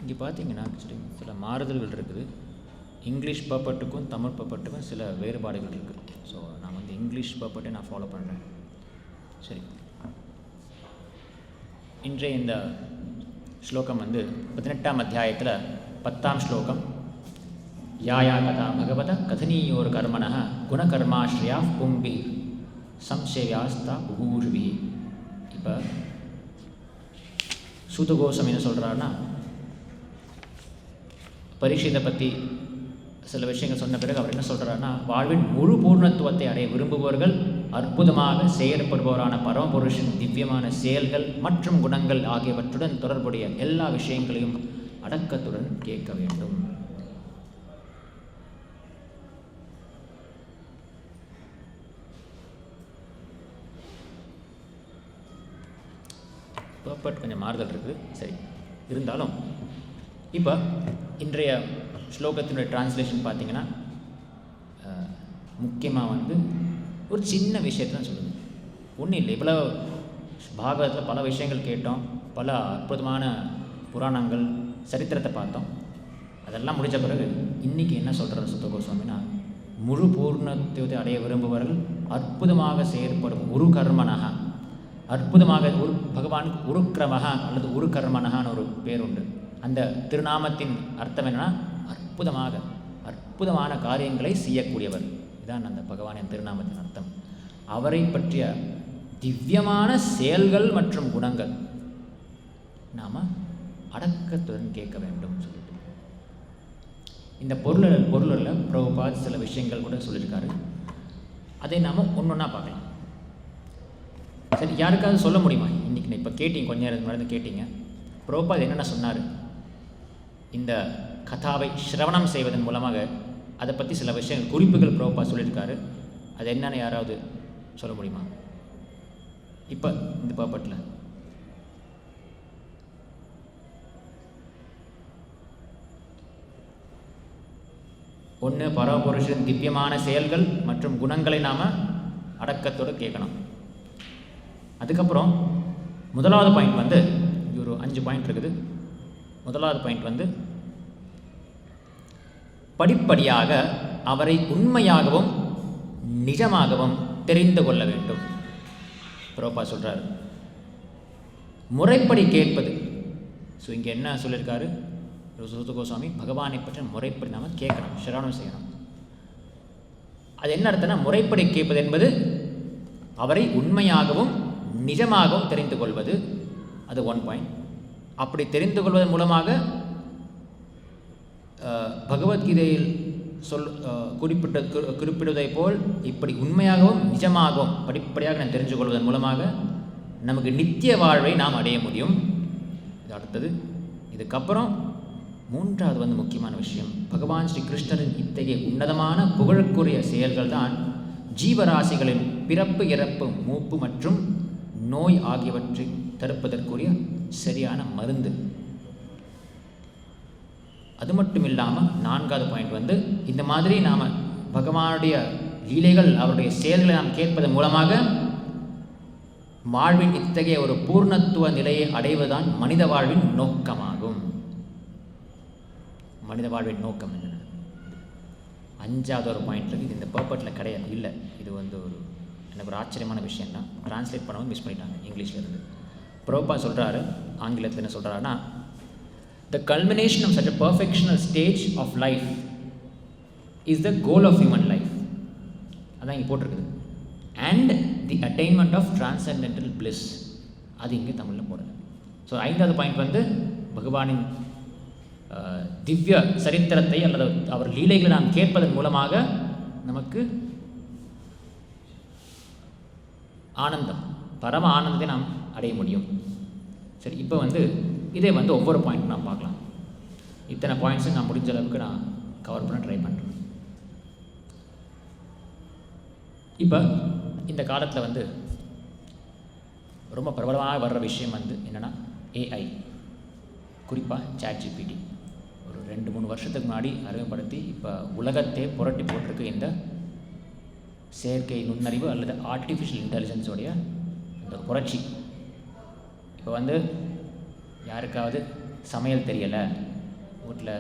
இங்கே பார்த்தீங்கன்னா சில மாறுதல்கள் இருக்குது. இங்கிலீஷ் பர்பட்டுக்கும் தமிழ் பர்பட்டுக்கும் சில வேறுபாடுகள் இருக்குது. ஸோ நான் வந்து இங்கிலீஷ் பர்பட்டை நான் ஃபாலோ பண்ணுறேன். சரி, இன்றைய இந்த ஸ்லோகம் வந்து 18ஆம் அத்தியாயத்தில் 10ஆம் ஸ்லோகம். யாயா கதா பகவத கதனீயோர் கர்மணः குணகர்மாஸ்ரயா பும்பி சம்சேயாஸ்தா புகூர்வி. இப்போ சூதகோசம் என்ன சொல்கிறாருன்னா, பரீட்சைத்தை பற்றி சில விஷயங்கள் சொன்ன பிறகு அவர் என்ன சொல்கிறாருன்னா, வாழ்வின் முழு பூர்ணத்துவத்தை அடைய விரும்புபவர்கள் அற்புதமாக செயற்படுபவரான பரமபுருஷன் திவ்யமான செயல்கள் மற்றும் குணங்கள் ஆகியவற்றுடன் தொடர்புடைய எல்லா விஷயங்களையும் அடக்கத்துடன் கேட்க வேண்டும். பர்பட் கொஞ்சம் மாறுதல் இருக்குது. சரி, இருந்தாலும் இப்போ இன்றைய ஸ்லோகத்தினுடைய டிரான்ஸ்லேஷன் பார்த்தீங்கன்னா முக்கியமாக வந்து ஒரு சின்ன விஷயத்தான் சொல்லுது. ஒன்றும் இல்லை, இவ்வளோ பாகவதத்தில் பல விஷயங்கள் கேட்டோம், பல அற்புதமான புராணங்கள் சரித்திரத்தை பார்த்தோம். அதெல்லாம் முடித்த பிறகு இன்றைக்கி என்ன சொல்கிறார் சுத்த கோஸ்வாமினா, முழு பூர்ணத்துவத்தை அடைய விரும்புபவர்கள் அற்புதமாக செயற்படும் உரு கர்மனக, அற்புதமாக பகவான் உருக்கிரமக அல்லது உரு கர்மனகான்னு ஒரு பேர் உண்டு. அந்த திருநாமத்தின் அர்த்தம் என்னன்னா, அற்புதமான காரியங்களை செய்யக்கூடியவர். இதுதான் அந்த பகவானின் திருநாமத்தின் அர்த்தம். அவரை பற்றிய திவ்யமான செயல்கள் மற்றும் குணங்கள் நாம் அடக்கத்துடன் கேட்க வேண்டும் சொல்லிட்டு இந்த பொருளில் பிரபுபாத் சில விஷயங்கள் கூட சொல்லியிருக்காரு. அதை நாம் ஒன்றொன்னா பார்க்கலாம். சரி, யாருக்காவது சொல்ல முடியுமா? இன்றைக்கி இப்போ கேட்டீங்க, கொஞ்ச நேரம் முன்னாடி கேட்டீங்க, பிரபுபாத் என்னென்ன சொன்னார் இந்த கதாவை சிரவணம் செய்வதன் மூலமாக. அதை பற்றி சில விஷயங்கள் குறிப்புகள் பிரபுபாத் சொல்லியிருக்காரு. அது என்னென்னு யாராவது சொல்ல முடியுமா இப்போ இந்த பர்பட்டில்? ஒன்று, பரமபுருஷன் திவ்யமான செயல்கள் மற்றும் குணங்களை நாம் அடக்கத்தோடு கேட்கணும். அதுக்கப்புறம் முதலாவது பாயிண்ட் வந்து ஒரு 5 பாயிண்ட் இருக்குது. முதலாவது பாயிண்ட் வந்து படிப்படியாக அவரை உண்மையாகவும் நிஜமாகவும் தெரிந்து கொள்ள வேண்டும். பிரபுபாத் சொல்கிறார் முறைப்படி கேட்பது. ஸோ இங்கே என்ன சொல்லியிருக்காரு சுத்த கோஸ்வாமி, பகவானை பற்றி முறைப்படி நாம் கேட்கணும், சிரவணம் செய்யணும். அது என்ன அர்த்தம்னா, முறைப்படி கேட்பது என்பது அவரை உண்மையாகவும் நிஜமாகவும் தெரிந்து கொள்வது. அது 1 பாயிண்ட். அப்படி தெரிந்து கொள்வதன் மூலமாக பகவத்கீதையில் குறிப்பிடுவதை போல் இப்படி உண்மையாகவும் நிஜமாகவும் படிப்படியாக நாம் தெரிஞ்சு கொள்வதன் மூலமாக நமக்கு நித்திய வாழ்வை நாம் அடைய முடியும். இது அடுத்தது. இதுக்கப்புறம் 3வது வந்து முக்கியமான விஷயம், பகவான் ஸ்ரீ கிருஷ்ணரின் இத்தகைய உன்னதமான புகழுக்குரிய செயல்கள் தான் ஜீவராசிகளின் பிறப்பு, இறப்பு, மூப்பு மற்றும் நோய் ஆகியவற்றை தடுப்பதற்குரிய சரியான மருந்து. அது மட்டும் இல்லாமல் 4வது பாயிண்ட் வந்து, இந்த மாதிரி நாம் பகவானுடைய லீலைகள், அவருடைய செயல்களை நாம் கேட்பதன் மூலமாக வாழ்வின் இத்தகைய ஒரு பூர்ணத்துவ நிலையை அடைவதுதான் மனித வாழ்வின் நோக்கமாகும். மனித வாழ்வின் நோக்கம் என்ன? 5வது ஒரு பாயிண்ட் இருக்குது. இது இந்த பர்பட்டில் கிடையாது, இல்லை. இது வந்து எனக்கு ஒரு ஆச்சரியமான விஷயம் தான். டிரான்ஸ்லேட் பண்ணவும் மிஸ் பண்ணிட்டாங்க இங்கிலீஷில் இருந்து. பிரபுபாத் சொல்கிறாரு, ஆங்கிலத்தில் என்ன சொல்கிறாருன்னா, the culmination of such a perfectional stage of life is the goal of human life. அதான் இங்கே போட்டிருக்குது. and the attainment of transcendental bliss. அது இங்கே தமிழில் போடுறது. ஸோ 5வது பாயிண்ட் வந்து பகவானின் திவ்ய சரித்திரத்தை அல்லது அவர் லீலைகளை நாம் கேட்பதன் மூலமாக நமக்கு ஆனந்தம், பரம ஆனந்தத்தை நாம் அடைய முடியும். சரி, இப்போ வந்து இதே வந்து ஒவ்வொரு பாயிண்ட் நாம் பார்க்கலாம். இத்தனை பாயிண்ட்ஸும் நான் முடிஞ்ச அளவுக்கு நான் கவர் பண்ண ட்ரை பண்ணுறேன். இப்போ இந்த காலத்தில் வந்து ரொம்ப பிரபலமாக வர்ற விஷயம் வந்து என்னென்னா ஏஐ, குறிப்பாக ChatGPT. ஒரு 2-3 வருஷத்துக்கு முன்னாடி அறிமுகப்படுத்தி இப்போ உலகத்தை புரட்டி போட்டிருக்கு இந்த செயற்கை நுண்ணறிவு அல்லது ஆர்டிஃபிஷியல் இன்டெலிஜென்ஸோடைய இந்த புரட்சி. இப்போ வந்து யாருக்காவது சமையல் தெரியலை, வீட்டில்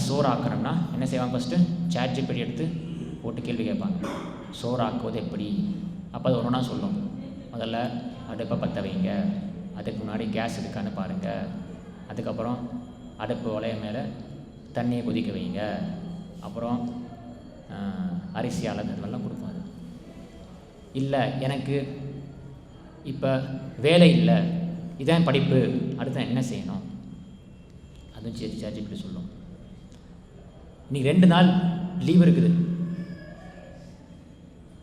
சோறு ஆக்கணும்னா என்ன செய்வாங்க? ஃபஸ்ட்டு ChatGPT எடுத்து போட்டு கேள்வி கேட்பாங்க. சோறு ஆக்குவது எப்படி? அப்போ அது ஒன்றா சொல்லும். முதல்ல அடுப்பை பற்ற வைங்க, அதுக்கு முன்னாடி கேஸ் இருக்கான்னு பாருங்கள், அதுக்கப்புறம் அடுப்பு உலைய மேலே தண்ணியை கொதிக்க வைங்க, அப்புறம் அரிசி அளந்ததுலாம் கொடுக்கும். அது இல்லை எனக்கு இப்போ வேலை இல்லை, இதான் படிப்பு, அடுத்து என்ன செய்யணும், அதுவும் ChatGPT சொல்லும். நீ 2 நாள் லீவ் இருக்குது,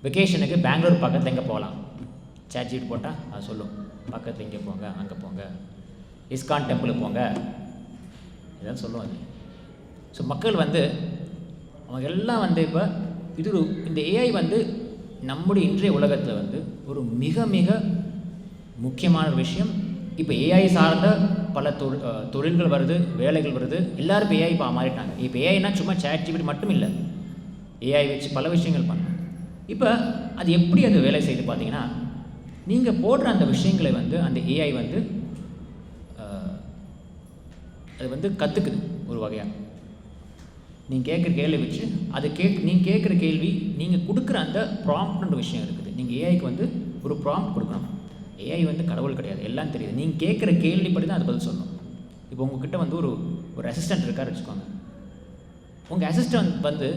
வெக்கேஷனுக்கு பெங்களூர் பக்கத்தில் எங்கே போகலாம், ChatGPT போட்டால் அது சொல்லும். பக்கத்தில் இங்கே போங்க, அங்கே போங்க, இஸ்கான் டெம்பிளுக்கு போங்க, இதெல்லாம் சொல்லும் அது. ஸோ மக்கள் வந்து அவங்க எல்லாம் வந்து இப்போ இந்த ஏஐ வந்து நம்முடைய இன்றைய உலகத்தில் வந்து ஒரு மிக மிக முக்கியமான ஒரு விஷயம். இப்போ ஏஐ சார்ந்த பல தொழில்கள் வருது, வேலைகள் வருது, எல்லோரும் இப்போ ஏஐ மாறிட்டாங்க. இப்போ ஏஐனா சும்மா ChatGPT மட்டும் இல்லை, ஏஐ வச்சு பல விஷயங்கள் பண்ணணும். இப்போ அது எப்படி அது வேலை செய்து பார்த்தீங்கன்னா, நீங்கள் போடுற அந்த விஷயங்களை வந்து அந்த ஏஐ வந்து அது வந்து கற்றுக்குது ஒரு வகையாக. நீங்கள் கேட்குற கேள்வி வச்சு அது நீங்கள் கேட்குற கேள்வி, நீங்கள் கொடுக்குற அந்த ப்ராம்ப்ட்ன்ற விஷயம் இருக்குது. நீங்கள் ஏஐக்கு வந்து ஒரு ப்ராம்ப்ட் கொடுக்கணும். ஏஐ வந்து கடவுள் கிடையாது, எல்லாம் தெரியுது. நீங்கள் கேட்குற கேள்விப்படி தான் அது பதில் சொல்லணும். இப்போ உங்ககிட்ட வந்து ஒரு அசிஸ்டண்ட் இருக்கார் வச்சுக்கோங்க. உங்கள் அசிஸ்டண்ட் வந்து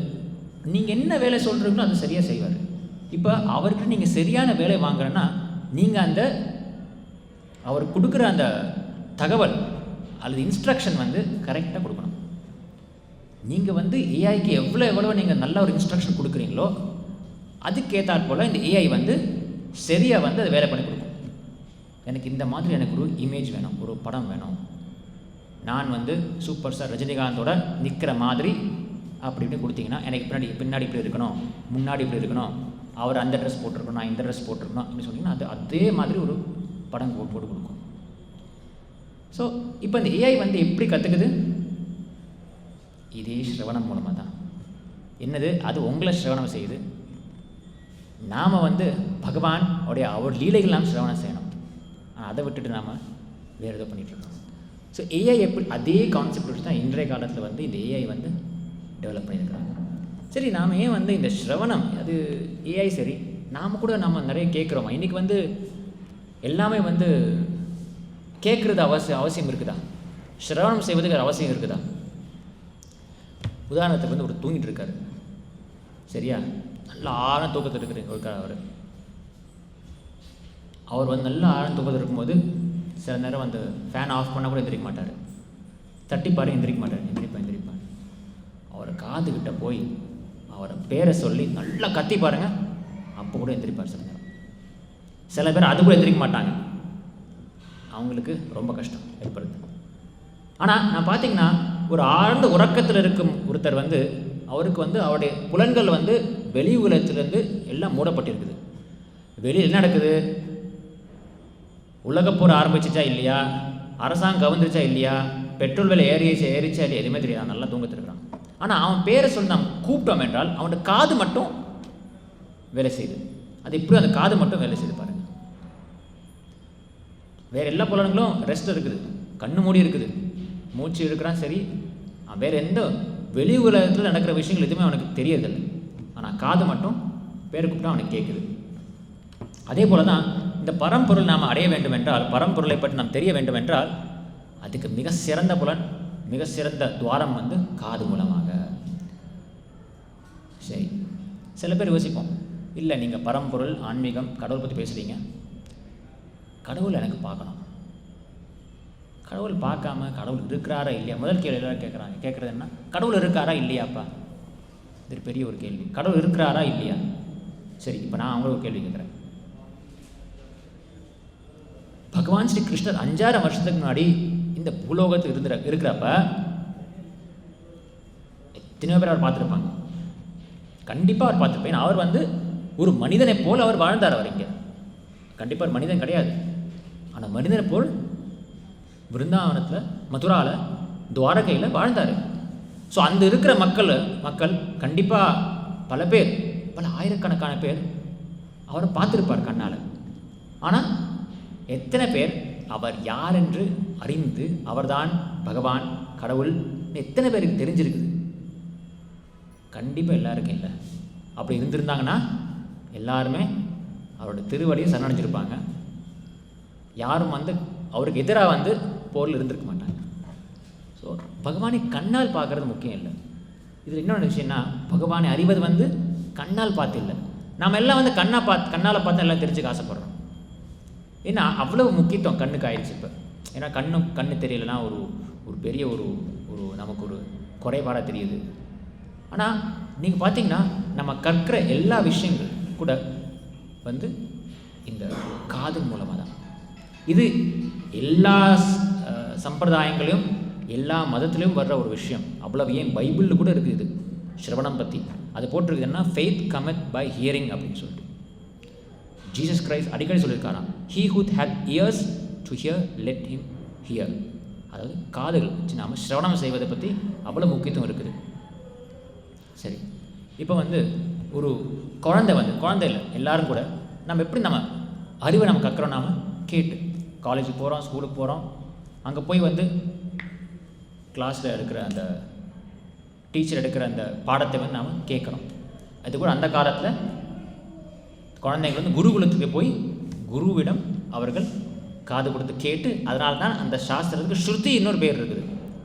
நீங்கள் என்ன வேலை சொல்கிறீங்களோ அது சரியாக செய்வார். இப்போ அவர்கிட்ட நீங்கள் சரியான வேலை வாங்குறேன்னா நீங்கள் அவர் கொடுக்குற அந்த தகவல் அல்லது இன்ஸ்ட்ரக்ஷன் வந்து கரெக்டாக கொடுக்கணும். நீங்கள் வந்து ஏஐக்கு எவ்வளோ நீங்கள் நல்ல ஒரு இன்ஸ்ட்ரக்ஷன் கொடுக்குறீங்களோ அதுக்கேற்றாற் போல் இந்த ஏஐ வந்து சரியாக வந்து அதை வேலை பண்ணி கொடுக்கும். எனக்கு இந்த மாதிரி எனக்கு ஒரு இமேஜ் வேணும், ஒரு படம் வேணும், நான் வந்து சூப்பர் ஸ்டார் ரஜினிகாந்தோட நிற்கிற மாதிரி அப்படி இப்படி கொடுத்தீங்கன்னா எனக்கு பின்னாடி இப்படி இருக்கணும், முன்னாடி இப்படி இருக்கணும், அவர் அந்த ட்ரெஸ் போட்டிருக்கணும், நான் இந்த ட்ரெஸ் போட்டிருக்கணும் அப்படின்னு சொன்னீங்கன்னா அதே மாதிரி ஒரு படம் போட்டு கொடுக்கும். ஸோ இப்போ இந்த ஏஐ வந்து எப்படி கற்றுக்குது? இதே ஸ்ரவணம் மூலமாக தான். என்னது? அது உங்களை ஸ்ரவணம் செய்யுது. நாம் வந்து பகவான் அவர் லீலைகள் நாம் ஸ்ரவணம் செய்யணும். அதை விட்டுட்டு நாம் வேறு ஏதோ பண்ணிகிட்ருக்கோம். ஸோ ஏஐ எப்படி அதே கான்செப்ட் வச்சு தான் இன்றைய காலத்தில் வந்து இந்த ஏஐ வந்து டெவலப் பண்ணியிருக்கிறாங்க. சரி, நாம் ஏன் வந்து இந்த ஸ்ரவணம் அது ஏஐ சரி, நாம் கூட நம்ம நிறைய கேட்குறோமா? இன்றைக்கி வந்து எல்லாமே வந்து கேட்குறது அவசியம் இருக்குதா? ஸ்ரவணம் செய்வதுக்கு அவசியம் இருக்குதா? உதாரணத்துக்கு வந்து ஒரு தூங்கிட்டு இருக்காரு, சரியா? நல்லா ஆழ தூக்கத்தில் இருக்கார் அவர் வந்து நல்லா ஆழ தூக்கத்தில் இருக்கும்போது சில நேரம் வந்து ஃபேன் ஆஃப் பண்ணால் கூட எந்திரிக்க மாட்டார், தட்டிப்பாரு எந்திரிக்க மாட்டார், எந்திரிப்பார். அவரை காதுகிட்ட போய் அவரை பேரை சொல்லி நல்லா கத்தி பாருங்கள், அப்போ கூட எந்திரிப்பார் சில நேரம். சில பேர் அது கூட எந்திரிக்க மாட்டாங்க, அவங்களுக்கு ரொம்ப கஷ்டம் ஏற்படுது. ஆனால் நான் பார்த்தீங்கன்னா ஒரு ஆழ்ந்த உறக்கத்தில் இருக்கும் ஒருத்தர் வந்து அவருக்கு வந்து அவருடைய புலன்கள் வந்து வெளி உலகத்திலேருந்து எல்லாம் மூடப்பட்டிருக்குது. வெளியில் என்ன நடக்குது? உலகப்போர் ஆரம்பிச்சிச்சா இல்லையா, அரசாங்கம் கவர்ந்துருச்சா இல்லையா, பெட்ரோல் விலை ஏறிச்சா இல்லையா, எதுவுமே தெரியாது, நல்லா தூங்கத்திருக்கிறான். ஆனால் அவன் பேரை சொல்லி நாம் கூப்பிட்டோம் என்றால் அவனோட காது மட்டும் வேலை செய்யுது. அது எப்படி அந்த காது மட்டும் வேலை செய்து பாருங்கள். வேறு எல்லா புலன்களும் ரெஸ்ட் இருக்குது, கண்ணு மூடி இருக்குது, மூச்சு இருக்கிறான், சரி, வேறு எந்த வெளி உலகத்தில் நடக்கிற விஷயங்கள் எதுவுமே அவனுக்கு தெரியறதில்லை. ஆனால் காது மட்டும் பேர் கூப்பிட்டா அவனுக்கு கேட்குது. அதே போல தான் இந்த பரம்பொருள் நாம் அடைய வேண்டும் என்றால், பரம்பொருளை பற்றி நாம் தெரிய வேண்டும் என்றால் அதுக்கு மிக சிறந்த புலன், மிக சிறந்த துவாரம் வந்து காது மூலமாக. சரி, சில பேர் யோசிப்போம், இல்லை நீங்கள் பரம்பொருள் ஆன்மீகம் கடவுள் பற்றி பேசுகிறீங்க, கடவுள் எனக்கு பார்க்கணும், கடவுள் பார்க்காம கடவுள் இருக்கிறாரா இல்லையா? முதல் கேள்வி எல்லாரும் கேட்குறது என்ன? கடவுள் இருக்காரா இல்லையாப்பா? இது பெரிய ஒரு கேள்வி. கடவுள் இருக்கிறாரா இல்லையா? சரி, இப்போ நான் அவங்களுக்கு ஒரு கேள்வி கேட்குறேன். பகவான் ஸ்ரீ கிருஷ்ணர் 5000 வருஷத்துக்கு முன்னாடி இந்த பூலோகத்தில் இருக்கிறப்ப எத்தனையோ பேர் அவர் பார்த்துருப்பாங்க. கண்டிப்பாக அவர் பார்த்துருப்பேன். அவர் வந்து ஒரு மனிதனை போல் அவர் வாழ்ந்தார். அவர் இங்கே கண்டிப்பாக ஒரு மனிதன் கிடையாது, ஆனால் மனிதனை போல் விருந்தாவனத்தில், மதுராவில், துவாரகையில் வாழ்ந்தார். ஸோ அந்த இருக்கிற மக்கள் கண்டிப்பாக பல பேர், பல ஆயிரக்கணக்கான பேர் அவரை பார்த்துருப்பார் கண்ணால். ஆனால் எத்தனை பேர் அவர் யார் என்று அறிந்து அவர்தான் பகவான் கடவுள் எத்தனை பேருக்கு தெரிஞ்சிருக்குது? கண்டிப்பாக எல்லாருக்கும் இல்லை. அப்படி இருந்திருந்தாங்கன்னா எல்லாருமே அவரோட திருவடியை சரணடைஞ்சிருப்பாங்க. யாரும் வந்து அவருக்கு எதிராக வந்து போரில் இருந்திருக்க மாட்டாங்க. ஸோ பகவானை கண்ணால் பார்க்குறது முக்கியம் இல்லை. இதில் இன்னொன்று விஷயம்னா, பகவானை அறிவது வந்து கண்ணால் பார்த்து இல்லை. நாம் எல்லாம் வந்து கண்ணால் பார்த்து எல்லாம் தெரிஞ்சுக்க ஆசைப்படுறோம். ஏன்னா அவ்வளோ முக்கியத்துவம் கண்ணுக்கு ஆயிடுச்சு இப்போ. ஏன்னா கண்ணு தெரியலைன்னா ஒரு பெரிய ஒரு நமக்கு ஒரு குறைபாடாக தெரியுது. ஆனால் நீங்கள் பார்த்தீங்கன்னா நம்ம கற்கிற எல்லா விஷயங்கள் கூட வந்து இந்த காதல் மூலமாக தான். இது எல்லா சம்பிரதாயங்களையும் எல்லா மதத்துலேயும் வர்ற ஒரு விஷயம். அவ்வளவு ஏன் பைபிளில் கூட இருக்குது இது ஸ்ரவணம் பற்றி. அது போட்டிருக்குதுன்னா ஃபெய்த் கமெத் பை ஹியரிங் அப்படின்னு சொல்லிட்டு ஜீசஸ் கிரைஸ்ட் அடிக்கடி சொல்லியிருக்காராம். He who had ears to hear let him hear. அதாவது காதுகள் வச்சு நாம் ஸ்ரவணம் செய்வதை பற்றி அவ்வளோ முக்கியத்துவம் இருக்குது. சரி, இப்போ வந்து ஒரு குழந்தை இல்லை எல்லோரும் கூட நம்ம எப்படி நம்ம அறிவை நம்ம கற்கிறோம்? நாம் கேட்டு காலேஜுக்கு போகிறோம், ஸ்கூலுக்கு போகிறோம், அங்கே போய் வந்து கிளாஸில் எடுக்கிற அந்த டீச்சர் எடுக்கிற அந்த பாடத்தை வந்து நாம் கேட்குறோம். அது கூட அந்த காலத்தில் குழந்தைகள் வந்து குருகுலத்துக்கு போய் குருவிடம் அவர்கள் காது கொடுத்து கேட்டு, அதனால தான் அந்த சாஸ்திரத்துக்கு ஸ்ருதி இன்னொரு பேர் இருக்குது.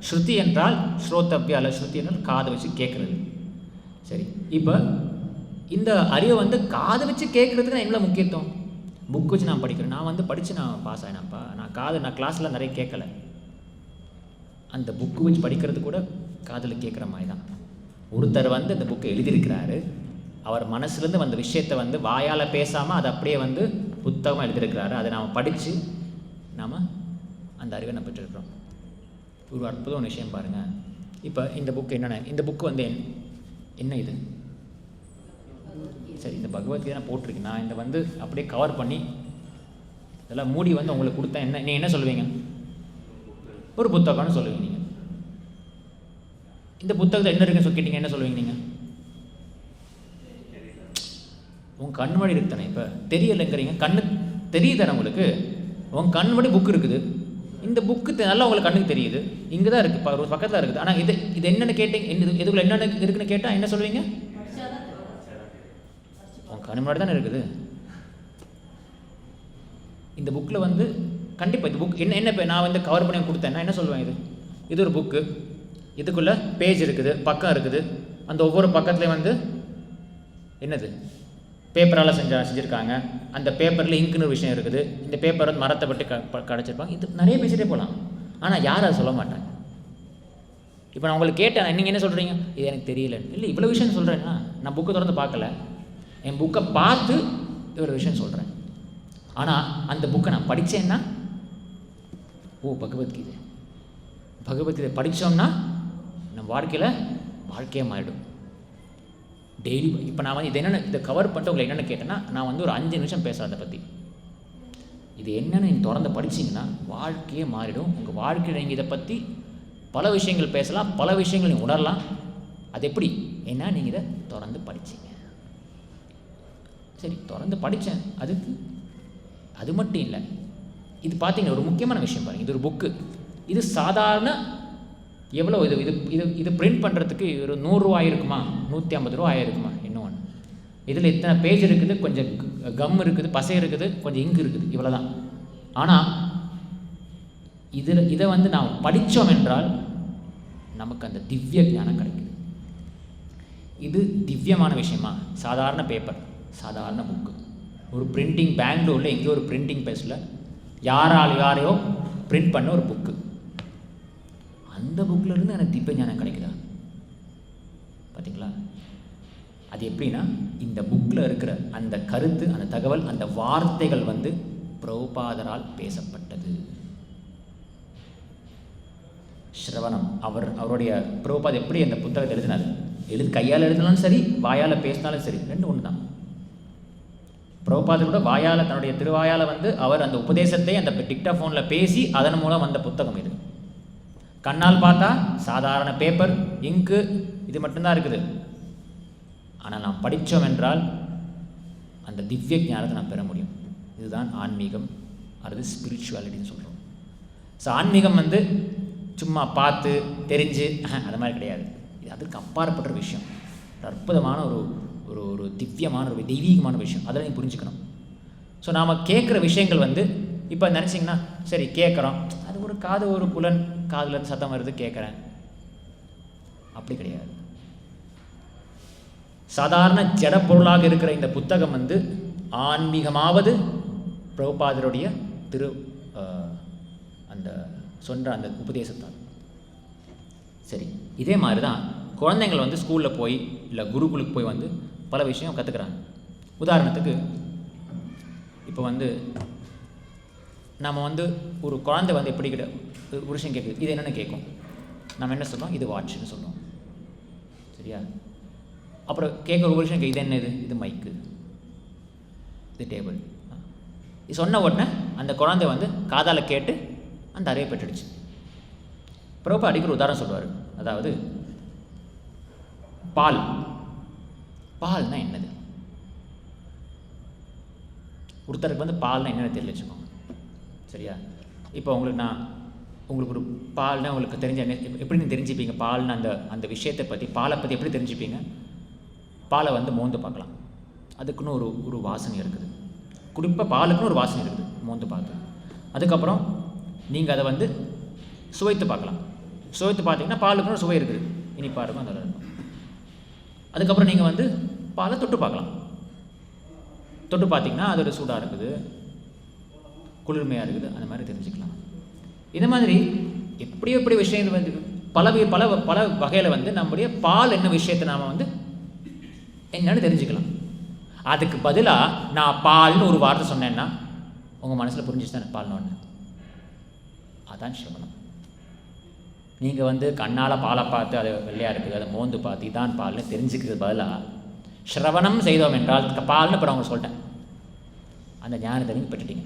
ஸ்ருதி என்றால் ஸ்ரோத்தவ்யா, அல்ல ஸ்ருதி என்றால் காது வச்சு கேட்குறது. சரி, இப்போ இந்த அறிவை வந்து காது வச்சு கேட்குறதுக்கு நான் எவ்வளோ முக்கியத்துவம்? புக் வச்சு நான் படிக்கிறேன். நான் வந்து படித்து நான் பாஸ் ஆகினப்பா. நான் கிளாஸில் நிறைய கேட்கலை. அந்த புக்கு வச்சு படிக்கிறது கூட காதில் கேட்குற மாதிரி தான். ஒருத்தர் வந்து அந்த புக்கை எழுதியிருக்கிறாரு. அவர் மனசுலேருந்து வந்த விஷயத்தை வந்து வாயால் பேசாமல் அதை அப்படியே வந்து புத்தகமாக எழுதியிருக்கிறாரு. அதை நாம் படித்து நாம் அந்த அறிவை நம்ம பெற்றிருக்கிறோம். ஒரு அற்புதமான விஷயம் பாருங்கள். இப்போ இந்த புக்கு என்னென்ன, இந்த புக்கு வந்து என்ன இது? சரி, இந்த பகவத்கீதை நான் போட்டிருக்கேன். நான் இந்த வந்து அப்படியே கவர் பண்ணி இதெல்லாம் மூடி வந்து உங்களுக்கு கொடுத்தா நீங்கள் என்ன சொல்லுவீங்க? ஒரு புத்தகம்னு சொல்லுவீங்க. நீங்கள் இந்த புத்தகத்தில் என்ன இருக்குன்னு கேட்டீங்க, என்ன சொல்லுவீங்க நீங்கள்? உங்கள் கண் முன்னாடி இருக்கு தானே. இப்போ தெரியலைங்கிறீங்க, கண்ணு தெரியுதானே உங்களுக்கு? உங்கள் கண் முன்னாடி புக்கு இருக்குது. இந்த புக்கு நல்லா உங்களுக்கு கண்ணுக்கு தெரியுது, இங்கே தான் இருக்குது, ஒரு பக்கத்தில் இருக்குது. ஆனால் இது என்னென்னு கேட்டீங்க, இதுக்குள்ள என்னென்ன இருக்குன்னு கேட்டால் என்ன சொல்லுவீங்க? உங்கள் கண் முன்னாடி தானே இருக்குது. இந்த புக்கில் வந்து கண்டிப்பாக இந்த புக் என்ன இப்போ நான் வந்து கவர் பண்ணி கொடுத்தேன்னா என்ன சொல்லுவேன்? இது ஒரு புக்கு, இதுக்குள்ளே பேஜ் இருக்குது, பக்கம் இருக்குது. அந்த ஒவ்வொரு பக்கத்துலேயும் வந்து என்னது பேப்பரால் செஞ்சுருக்காங்க. அந்த பேப்பரில் இங்க்குன்னு ஒரு விஷயம் இருக்குது. இந்த பேப்பர் வந்து மரத்தை பட்டு கடைச்சிருப்பாங்க. இது நிறைய பேசிகிட்டே போகலாம். ஆனால் யாரும் அதை சொல்ல மாட்டாங்க. இப்போ நான் உங்களுக்கு கேட்டேன், நீங்கள் என்ன சொல்கிறீங்க? இது எனக்கு தெரியல. இல்லை, இவ்வளோ விஷயம் சொல்கிறேன்னா நான் புக்கை திறந்து பார்க்கல, என் புக்கை பார்த்து இவ்வளோ விஷயம் சொல்கிறேன். ஆனால் அந்த புக்கை நான் படித்தேன்னா, ஓ பகவத்கீதை படித்தோம்னா நம்ம வாழ்க்கையே மாறிடும். டெய்லி இப்போ நான் வந்து இதை கவர் பண்ணிட்டு உங்களை என்னென்னு கேட்டேன்னா, நான் வந்து ஒரு 5 நிமிஷம் பேசுகிறேன் அதை பற்றி. இது என்னென்னு நீங்கள் திறந்து படிச்சிங்கன்னா வாழ்க்கையே மாறிடும். உங்கள் வாழ்க்கையில் நீங்கள் இதை பற்றி பல விஷயங்கள் பேசலாம், பல விஷயங்கள் நீங்கள் உணரலாம். அது எப்படி? ஏன்னா நீங்கள் இதை திறந்து படிச்சிங்க. சரி, திறந்து படித்தேன், அதுக்கு அது மட்டும் இல்லை. இது பார்த்தீங்கன்னா ஒரு முக்கியமான விஷயம் பாருங்கள். இது ஒரு புக்கு. இது சாதாரண எவ்வளோ இது இது இது இது பிரிண்ட் பண்ணுறதுக்கு ஒரு 100 ரூபாய் இருக்குமா, 150 ரூபா ஆயிருக்குமா? இன்னும் ஒன்று. இதில் இத்தனை பேஜ் இருக்குது, கொஞ்சம் கம் இருக்குது, பசை இருக்குது, கொஞ்சம் இங்கு இருக்குது, இவ்வளோ தான். ஆனால் இதை வந்து நாம் படித்தோம் என்றால் நமக்கு அந்த திவ்ய ஞானம் கிடைக்குது. இது திவ்யமான விஷயமா? சாதாரண பேப்பர், சாதாரண புக்கு, ஒரு பிரிண்டிங் பெங்களூரில் எங்கேயோ ஒரு பிரிண்டிங் பேஸில் யாரையோ பிரிண்ட் பண்ண ஒரு புக்கு. அந்த புக்கில் இருந்து எனக்கு திவ்ய ஞானம் கிடைக்குதா? பார்த்தீங்களா? அது எப்படின்னா, இந்த புக்கில் இருக்கிற அந்த கருத்து, அந்த தகவல், அந்த வார்த்தைகள் வந்து பிரபுபாதரால் பேசப்பட்டது. ஸ்ரவணம், அவருடைய பிரபுபாத் எப்படி அந்த புத்தகத்தை எழுதினார்? கையால் எழுதினாலும் சரி, வாயால் பேசினாலும் சரி, ரெண்டு ஒன்று தான். பிரபுபாதர் கூட வாயால், தன்னுடைய திருவாயால் வந்து அவர் அந்த உபதேசத்தை அந்த டிக்டாஃபோனில் பேசி அதன் மூலம் வந்த புத்தகம் இது. கண்ணால் பார்த்தா சாதாரண பேப்பர், இங்கு, இது மட்டும்தான் இருக்குது. ஆனால் நாம் படித்தோம் என்றால் அந்த திவ்ய ஞானத்தை நாம் பெற முடியும். இதுதான் ஆன்மீகம் அல்லது ஸ்பிரிச்சுவாலிட்டின்னு சொல்கிறோம். ஸோ ஆன்மீகம் வந்து சும்மா பார்த்து தெரிஞ்சு அது மாதிரி கிடையாது. இது அதுக்கு அப்பாற்பட்ட விஷயம், ஒரு அற்புதமான ஒரு ஒரு ஒரு திவ்யமான ஒரு தெய்வீகமான விஷயம். அதில் நீங்கள் புரிஞ்சுக்கணும். ஸோ நாம் கேட்குற விஷயங்கள் வந்து இப்போ நினச்சிங்கன்னா சரி கேட்குறோம், அது ஒரு காது ஒரு புலன், காதுலேருந்து சத்தம் வருது கேட்குறேன், அப்படி கிடையாது. சாதாரண ஜட பொருளாக இருக்கிற இந்த புத்தகம் வந்து ஆன்மீகமாவது பிரபுபாதருடைய அந்த சொன்ன அந்த உபதேசத்தால். சரி, இதே மாதிரி தான் குழந்தைங்கள் வந்து ஸ்கூலில் போய் இல்லை குருகுலுக்கு போய் வந்து பல விஷயம் கற்றுக்குறாங்க. உதாரணத்துக்கு இப்போ வந்து நம்ம வந்து ஒரு குழந்தை வந்து எப்படி ஒரு விஷயம் கேட்குது, இது என்னென்னு கேட்கும். நம்ம என்ன சொல்கிறோம், இது வாட்ச்னு சொல்லுவோம். சரியா? அப்புறம் கேட்குற ஒரு விஷயம் இது என்ன, இது மைக்கு, இது டேபிள். இது சொன்ன உடனே அந்த குழந்தை வந்து காதால் கேட்டு அந்த அறிவை பெற்றுடுச்சு. பிரபா அடிக்கிற உதாரணம் சொல்லுவார். அதாவது பால்னா என்னது, ஒருத்தருக்கு வந்து பால்னா என்னென்னு தெரியல வச்சுக்கோங்க. சரியா? இப்போ உங்களுக்கு ஒரு பால்னா உங்களுக்கு தெரிஞ்ச எப்படி நீங்கள் தெரிஞ்சுப்பீங்க பால்னு அந்த விஷயத்தை பற்றி, பாலை பற்றி எப்படி தெரிஞ்சுப்பீங்க? பாலை வந்து மோந்து பார்க்கலாம், அதுக்குன்னு ஒரு வாசனை இருக்குது. குறிப்பாக பாலுக்குன்னு ஒரு வாசனை இருக்குது, மோந்து பார்த்து. அதுக்கப்புறம் நீங்கள் அதை வந்து சுவைத்து பார்க்கலாம். சுவைத்து பார்த்தீங்கன்னா பாலுக்குன்னு சுவை இருக்குது, இனிப்பாக இருக்கும், அதெல்லாம் இருக்கும். அதுக்கப்புறம் நீங்கள் வந்து பாலை தொட்டு பார்க்கலாம். தொட்டு பார்த்தீங்கன்னா அதோட சூடாக இருக்குது, குளிர்மையாக இருக்குது, அந்த மாதிரி தெரிஞ்சுக்கலாம். இந்த மாதிரி எப்படி விஷயங்கள் வந்து பல வகையில் வந்து நம்முடைய பால் என்ன விஷயத்தை நாம் வந்து என்னன்னு தெரிஞ்சுக்கலாம். அதுக்கு பதிலாக நான் பால்னு ஒரு வார்த்தை சொன்னேன்னா உங்கள் மனசில் புரிஞ்சிச்சு தானே பால்னு ஒன்று. அதான் சிரவணம். நீங்கள் வந்து கண்ணால் பாலை பார்த்து அது வெள்ளையாக இருக்குது, அதை மோந்து பார்த்து இதான் பால்னு தெரிஞ்சுக்கிறது பதிலாக சிரவணம் செய்தோம் என்றால் பால்னு இப்போ அவங்க சொல்லிட்டேன், அந்த ஞானத்தை நீங்கள் பெற்றுட்டீங்க.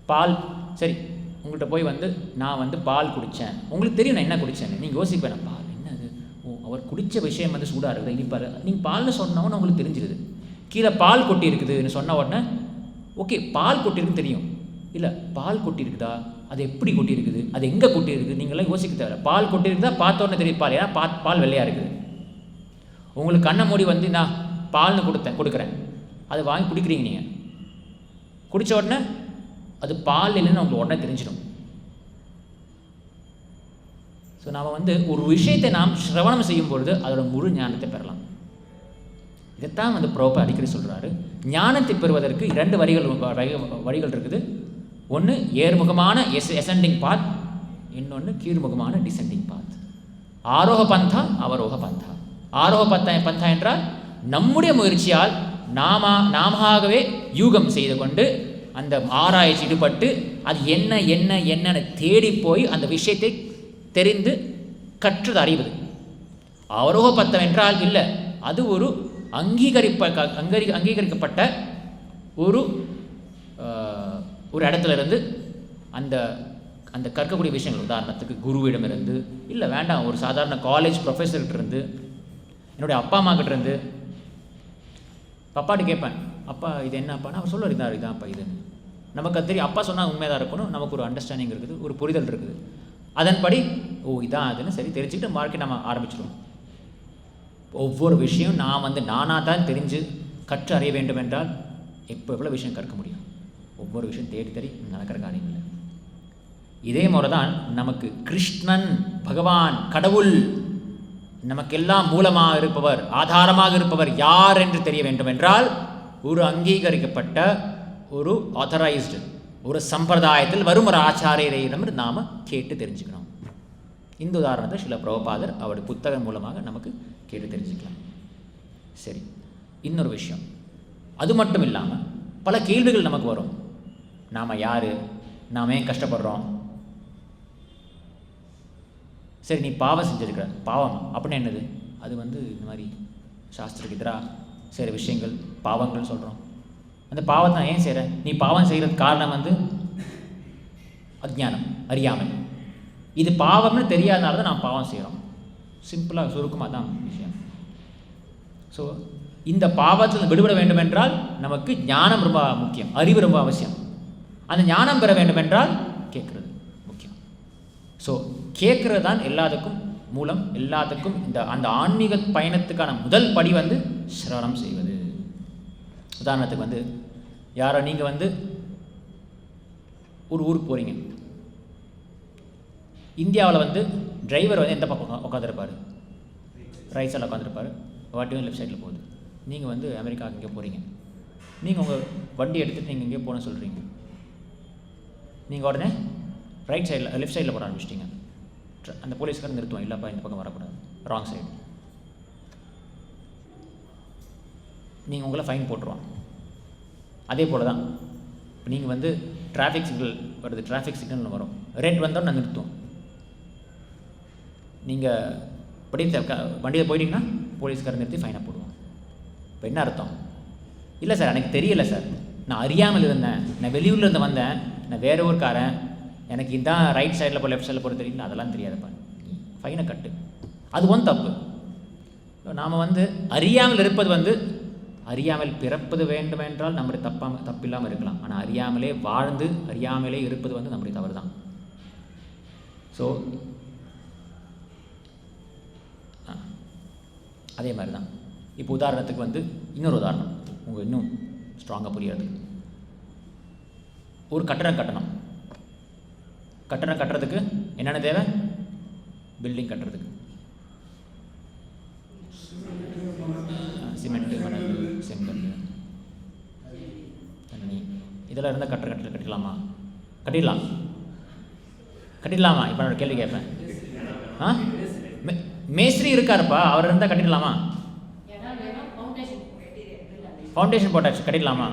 பால் சரி, உங்கள்கிட்ட போய் வந்து நான் வந்து பால் குடித்தேன், உங்களுக்கு தெரியும் நான் என்ன குடித்தேன்னு. நீங்கள் யோசிப்பேன், பால் என்னது, அவர் குடித்த விஷயம் வந்து சூடாக இருக்குது, இனிப்பார். நீங்கள் பால்னு சொன்னோன்னு உங்களுக்கு தெரிஞ்சிருது. கீழே பால் கொட்டி இருக்குதுன்னு சொன்ன உடனே ஓகே பால் கொட்டிருக்குன்னு தெரியும். இல்லை பால் கொட்டி இருக்குதா, அது எப்படி கொட்டி இருக்குது, அது எங்கே கொட்டி இருக்குது, நீங்களாம் யோசிக்க தேவை. பால் கொட்டி இருக்குதா பார்த்த உடனே தெரியும் பால், ஏன்னா பால் வெள்ளையாக இருக்குது. உங்களுக்கு கண்ணை மூடி வந்து நான் பால்னு கொடுக்குறேன், அது வாங்கி குடிக்கிறீங்க. நீங்கள் குடித்த உடனே அது பால் இல்லைன்னு உங்களுக்கு உடனே தெரிஞ்சிடும். ஸோ நாம் வந்து ஒரு விஷயத்தை நாம் சிரவணம் செய்யும் பொழுது அதோட முழு ஞானத்தை பெறலாம். இதைத்தான் வந்து பிரபா அடிக்கடி சொல்கிறாரு. ஞானத்தை பெறுவதற்கு 2 வழிகள் இருக்குது. ஒன்று ஏர்முகமான எசெண்டிங் பாத், இன்னொன்று கீழ்முகமான டிசெண்டிங் பாத். ஆரோக பந்தா அவரோக பந்தா. ஆரோக பந்தா என்றால் நம்முடைய முயற்சியால் நாமவே யூகம் செய்து கொண்டு அந்த ஆராய்ச்சி ஈடுபட்டு அது என்னன்னு தேடி போய் அந்த விஷயத்தை தெரிந்து கற்று அறிவது. அவரோக பத்தம் என்றால் இல்லை, அது ஒரு அங்கீகரிக்கப்பட்ட ஒரு இடத்துல இருந்து அந்த அந்த கற்கக்கூடிய விஷயங்கள், உதாரணத்துக்கு குருவிடமிருந்து, இல்லை வேண்டாம் ஒரு சாதாரண காலேஜ் ப்ரொஃபஸர்கிட்ட இருந்து, என்னுடைய அப்பா அம்மா கிட்ட இருந்து. அப்பாட்டு கேட்பேன், அப்பா இது என்ன அப்பான்னு, அவர் சொல்லுவார் இதான் அப்பா இதுன்னு. நமக்கு அது தெரியும், அப்பா சொன்னால் உண்மையாக தான் இருக்கணும், நமக்கு ஒரு அண்டர்ஸ்டாண்டிங் இருக்குது, ஒரு புரிதல் இருக்குது. அதன்படி இதான் அதுன்னு சரி தெரிஞ்சுக்கிட்டு மார்க்கெட் நம்ம ஆரம்பிச்சிடுவோம். ஒவ்வொரு விஷயம் நான் வந்து நானாக தான் தெரிஞ்சு கற்று அறிய வேண்டும் என்றால் எவ்வளோ விஷயம் கற்க முடியும். ஒவ்வொரு விஷயம் தேடி நடக்கிற காரியம் இல்லை. இதே முறை தான் நமக்கு கிருஷ்ணன், பகவான், கடவுள் நமக்கெல்லாம் மூலமாக இருப்பவர், ஆதாரமாக இருப்பவர் யார் என்று தெரிய வேண்டும் என்றால் ஒரு அங்கீகரிக்கப்பட்ட ஒரு ஆத்தரைஸ்டு ஒரு சம்பிரதாயத்தில் வரும் ஒரு ஆச்சாரியரிடம் நாம் கேட்டு தெரிஞ்சுக்கணும். இந்த உதாரணத்தை சில பிரபுபாதர் அவருடைய புத்தகம் மூலமாக நமக்கு கேட்டு தெரிஞ்சுக்கலாம். சரி, இன்னொரு விஷயம், அது மட்டும் இல்லாமல் பல கேள்விகள் நமக்கு வரும். நாம் யார், நாம் ஏன் கஷ்டப்படுறோம், சரி நீ பாவம் செஞ்சுருக்கிற, பாவம் அப்படின்னு என்னது, அது வந்து இந்த மாதிரி சாஸ்திரத்துக்கு எதிராக செய்கிற விஷயங்கள் பாவங்கள்னு சொல்கிறோம். அந்த பாவத்தை நான் ஏன் செய்கிறேன், நீ பாவம் செய்கிறதுக்கு காரணம் வந்து அஜ்ஞானம், அறியாமை. இது பாவம்னு தெரியாதனால தான் நான் பாவம் செய்கிறோம். சிம்பிளாக சுருக்கமாக தான் விஷயம். ஸோ இந்த பாவத்தில் விடுபட வேண்டும் என்றால் நமக்கு ஞானம் ரொம்ப முக்கியம், அறிவு ரொம்ப அவசியம். அந்த ஞானம் பெற வேண்டும் என்றால் கேட்குறது முக்கியம். ஸோ கேட்குறது தான் எல்லாத்துக்கும் மூலம், எல்லாத்துக்கும் அந்த ஆன்மீக பயணத்துக்கான முதல் படி வந்து சிரவணம் செய்வது. உதாரணத்துக்கு வந்து யாரோ நீங்கள் வந்து ஒரு ஊருக்கு போகிறீங்க. இந்தியாவில் வந்து டிரைவர் வந்து எந்த பக்கம் உட்காந்துருப்பார்? ரைட் சைடில் உட்காந்துருப்பார். வண்டி லெஃப்ட் சைடில் போகுது. நீங்கள் வந்து அமெரிக்காவுக்கு இங்கே போகிறீங்க. நீங்கள் உங்கள் வண்டி எடுத்துகிட்டு நீங்கள் எங்கேயோ போகணும்னு சொல்கிறீங்க. நீங்கள் உடனே ரைட் சைடில் லெஃப்ட் சைடில் போட ஆரம்பிச்சிட்டிங்க. அந்த போலீஸ்காரன் நிறுத்துவோம், இல்லைப்பா இந்த பக்கம் வரக்கூடாது, ராங் சைடு. நீங்கள் உங்களை ஃபைன் போட்டுருவான். அதே போல் தான் இப்போ நீங்கள் வந்து டிராஃபிக் சிக்னல் வருது, டிராஃபிக் சிக்னல் வரும், ரெட் வந்தோன்னு நான் நிறுத்துவோம். நீங்கள் படி வண்டியில் போயிட்டீங்கன்னா போலீஸ்காரன் நிறுத்தி ஃபைனை போடுவோம். இப்போ என்ன அர்த்தம்? இல்லை சார் எனக்கு தெரியலை சார், நான் அறியாமல் இருந்தேன், நான் வெளியூரில் இருந்து வந்தேன், நான் வேறு ஊருக்காரன், எனக்கு இதான் ரைட் சைடில் லெஃப்ட் சைடில் போகிற தெரியல, அதெல்லாம் தெரியாதுப்பா, ஃபைனை கட்டு. அது ஒன்று தப்பு. நாம் வந்து அறியாமல் இருப்பது வந்து, அறியாமல் பிறப்பது வேண்டுமென்றால் நம்முடைய தப்பில்லாமல் இருக்கலாம். ஆனால் அறியாமலே வாழ்ந்து அறியாமலே இருப்பது வந்து நம்முடைய தவறு தான். ஸோ அதே மாதிரி தான். இப்போ உதாரணத்துக்கு வந்து இன்னொரு உதாரணம் உங்கள் இன்னும் ஸ்ட்ராங்காக புரியாது. ஒரு கட்டடம் கட்டணும். கட்டடம் கட்டுறதுக்கு என்னென்ன தேவை? பில்டிங் கட்டுறதுக்கு சிமெண்ட்டு, மணல், செங்கல், தண்ணி, இதெல்லாம் இருந்தால் கட்டிடலாமா? கட்டிடலாமா? இப்போ நான் கேள்வி கேட்பேன். மேஸ்திரி இருக்காருப்பா, அவர் இருந்தால் கட்டிடலாமா? ஃபவுண்டேஷன் போட்டாச்சு, கட்டிடலாமா?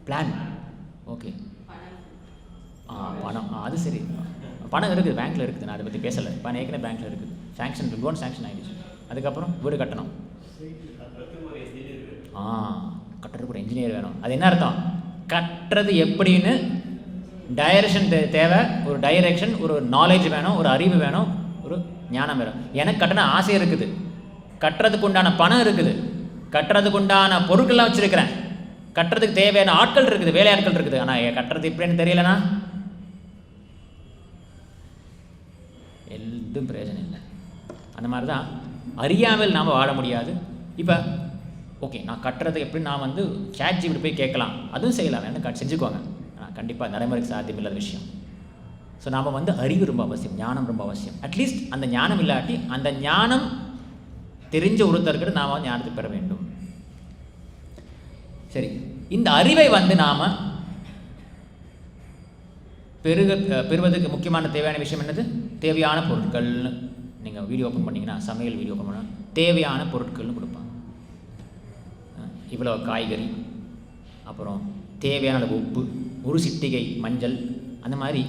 Plan, okay. பணம், அது சரி, பணம் இருக்குது, பேங்க்கில் இருக்குது, நான் அதை பற்றி பேசலை. பணம் ஏற்கனவே பேங்க்கில் இருக்குது, சாங்ஷன், லோன் சாங்ஷன் ஆகிடுச்சு. அதுக்கப்புறம் வீடு கட்டணும். கட்டுறதுக்கு ஒரு இன்ஜினியர் வேணும். அது என்ன அர்த்தம்? கட்டுறது எப்படின்னு டைரக்ஷன் தேவை, ஒரு டைரெக்ஷன், ஒரு நாலேஜ் வேணும், ஒரு அறிவு வேணும், ஒரு ஞானம் வேணும். எனக்கு கட்டண ஆசை இருக்குது, கட்டுறதுக்கு உண்டான பணம் இருக்குது, கட்டுறதுக்கு உண்டான பொருட்கள்லாம் வச்சுருக்கிறேன், கட்டுறதுக்கு தேவையான ஆட்கள் இருக்குது, வேலை ஆட்கள் இருக்குது. ஆனால் கட்டுறது எப்படின்னு தெரியலனா எதுவும் பிரயோஜனம் இல்லை. அந்த மாதிரி தான் அறியாமல் நாம் வாழ முடியாது. இப்போ ஓகே, நான் கட்டுறது எப்படி, நான் வந்து ChatGPT போய் கேட்கலாம், அதுவும் செய்யலாம், என்ன செஞ்சுக்கோங்க. ஆனால் கண்டிப்பாக நடைமுறைக்கு சாத்தியம் இல்லாத விஷயம். ஸோ நாம் வந்து அறிவு ரொம்ப அவசியம், ஞானம் ரொம்ப அவசியம். அட்லீஸ்ட் அந்த ஞானம் இல்லாட்டி அந்த ஞானம் தெரிஞ்ச ஒருத்தருக்கு நாம் ஞானத்தை பெற வேண்டும். சரி, இந்த அறிவை வந்து நாம் பெறுவதற்கு முக்கியமான தேவையான விஷயம் என்னது? தேவையான பொருட்கள். நீங்கள் வீடியோ ஓப்பன் பண்ணிங்கன்னா, சமையல் வீடியோ ஓப்பன் பண்ணால் தேவையான பொருட்கள்னு கொடுப்பாங்க. இவ்வளோ காய்கறி, அப்புறம் தேவையான அளவு உப்பு, ஒரு சிட்டிகை மஞ்சள். அந்த மாதிரி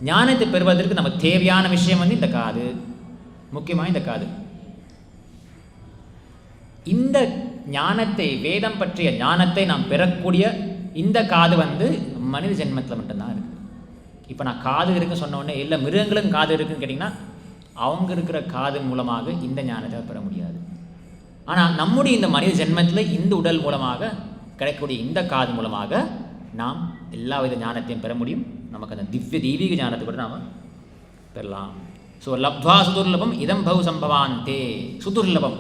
ஞானத்தை பெறுவதற்கு நமக்கு தேவையான விஷயம் வந்து இந்த காது, முக்கியமாக இந்த காது. இந்த ஞானத்தை, வேதம் பற்றிய ஞானத்தை நாம் பெறக்கூடிய இந்த காது வந்து மனித ஜென்மத்தில் மட்டும்தான் இருக்குது. இப்போ நான் காது இருக்குன்னு சொன்ன உடனே இல்லை மிருகங்களும் காது இருக்குன்னு கேட்டிங்கன்னா, அவங்க இருக்கிற காது மூலமாக இந்த ஞானத்தை பெற முடியாது. ஆனால் நம்முடைய இந்த மனித ஜென்மத்தில் இந்த உடல் மூலமாக கிடைக்கக்கூடிய இந்த காது மூலமாக நாம் எல்லா வித ஞானத்தையும் பெற முடியும். நமக்கு அந்த தெய்வீக ஞானத்தை கூட நாம் பெறலாம். ஸோ லப்த்வா சுதுர்லபம் இதம் பவு சம்பவாந்தே. சுதுர்லபம்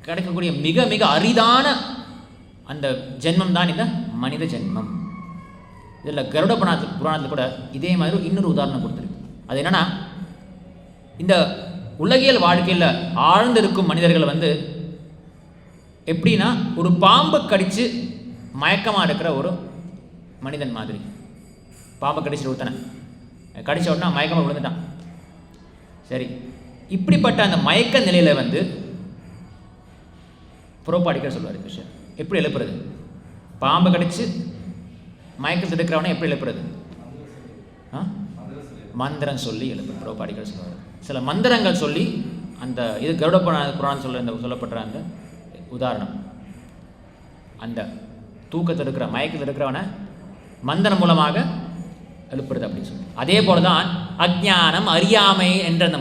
கிடைக்கக்கூடிய மிக மிக அரிதான அந்த ஜென்மம் தான் இந்த மனித ஜென்மம். இதில் கருட புராணத்தில் கூட இதே மாதிரி இன்னொரு உதாரணம் கொடுத்துருக்கு. அது என்னென்னா, இந்த உலகியல் வாழ்க்கையில் ஆழ்ந்திருக்கும் மனிதர்கள் வந்து எப்படின்னா, ஒரு பாம்பு கடித்து மயக்கமாக இருக்கிற ஒரு மனிதன் மாதிரி. பாம்பை கடிச்சிட்டு ஒருத்தனை கடித்த உடனே மயக்கமாக விழுந்துட்டான். சரி, இப்படிப்பட்ட அந்த மயக்க நிலையில் வந்து புரோபாடிக்கர் சொல்லுவார் இந்த விஷயம். எப்படி எழுப்புறது? பாம்பை கடித்து மயக்கத்தில் இருக்கிறவனை எப்படி எழுப்புறது? மந்திரம் சொல்லி எழுப்பு. புரோபாடிக்கர் சொல்லுவார். சில மந்திரங்கள் சொல்லி அந்த இது கருட புராணம் சொல்லப்படுற அந்த உதாரணம், அந்த தூக்கத்தில் இருக்கிற மயக்கத்தில் இருக்கிறவனை மந்திரம் மூலமாக எழுப்புறது அப்படின்னு சொல்லி. அதே போல தான் அஜ்ஞானம், அறியாமை என்ற அந்த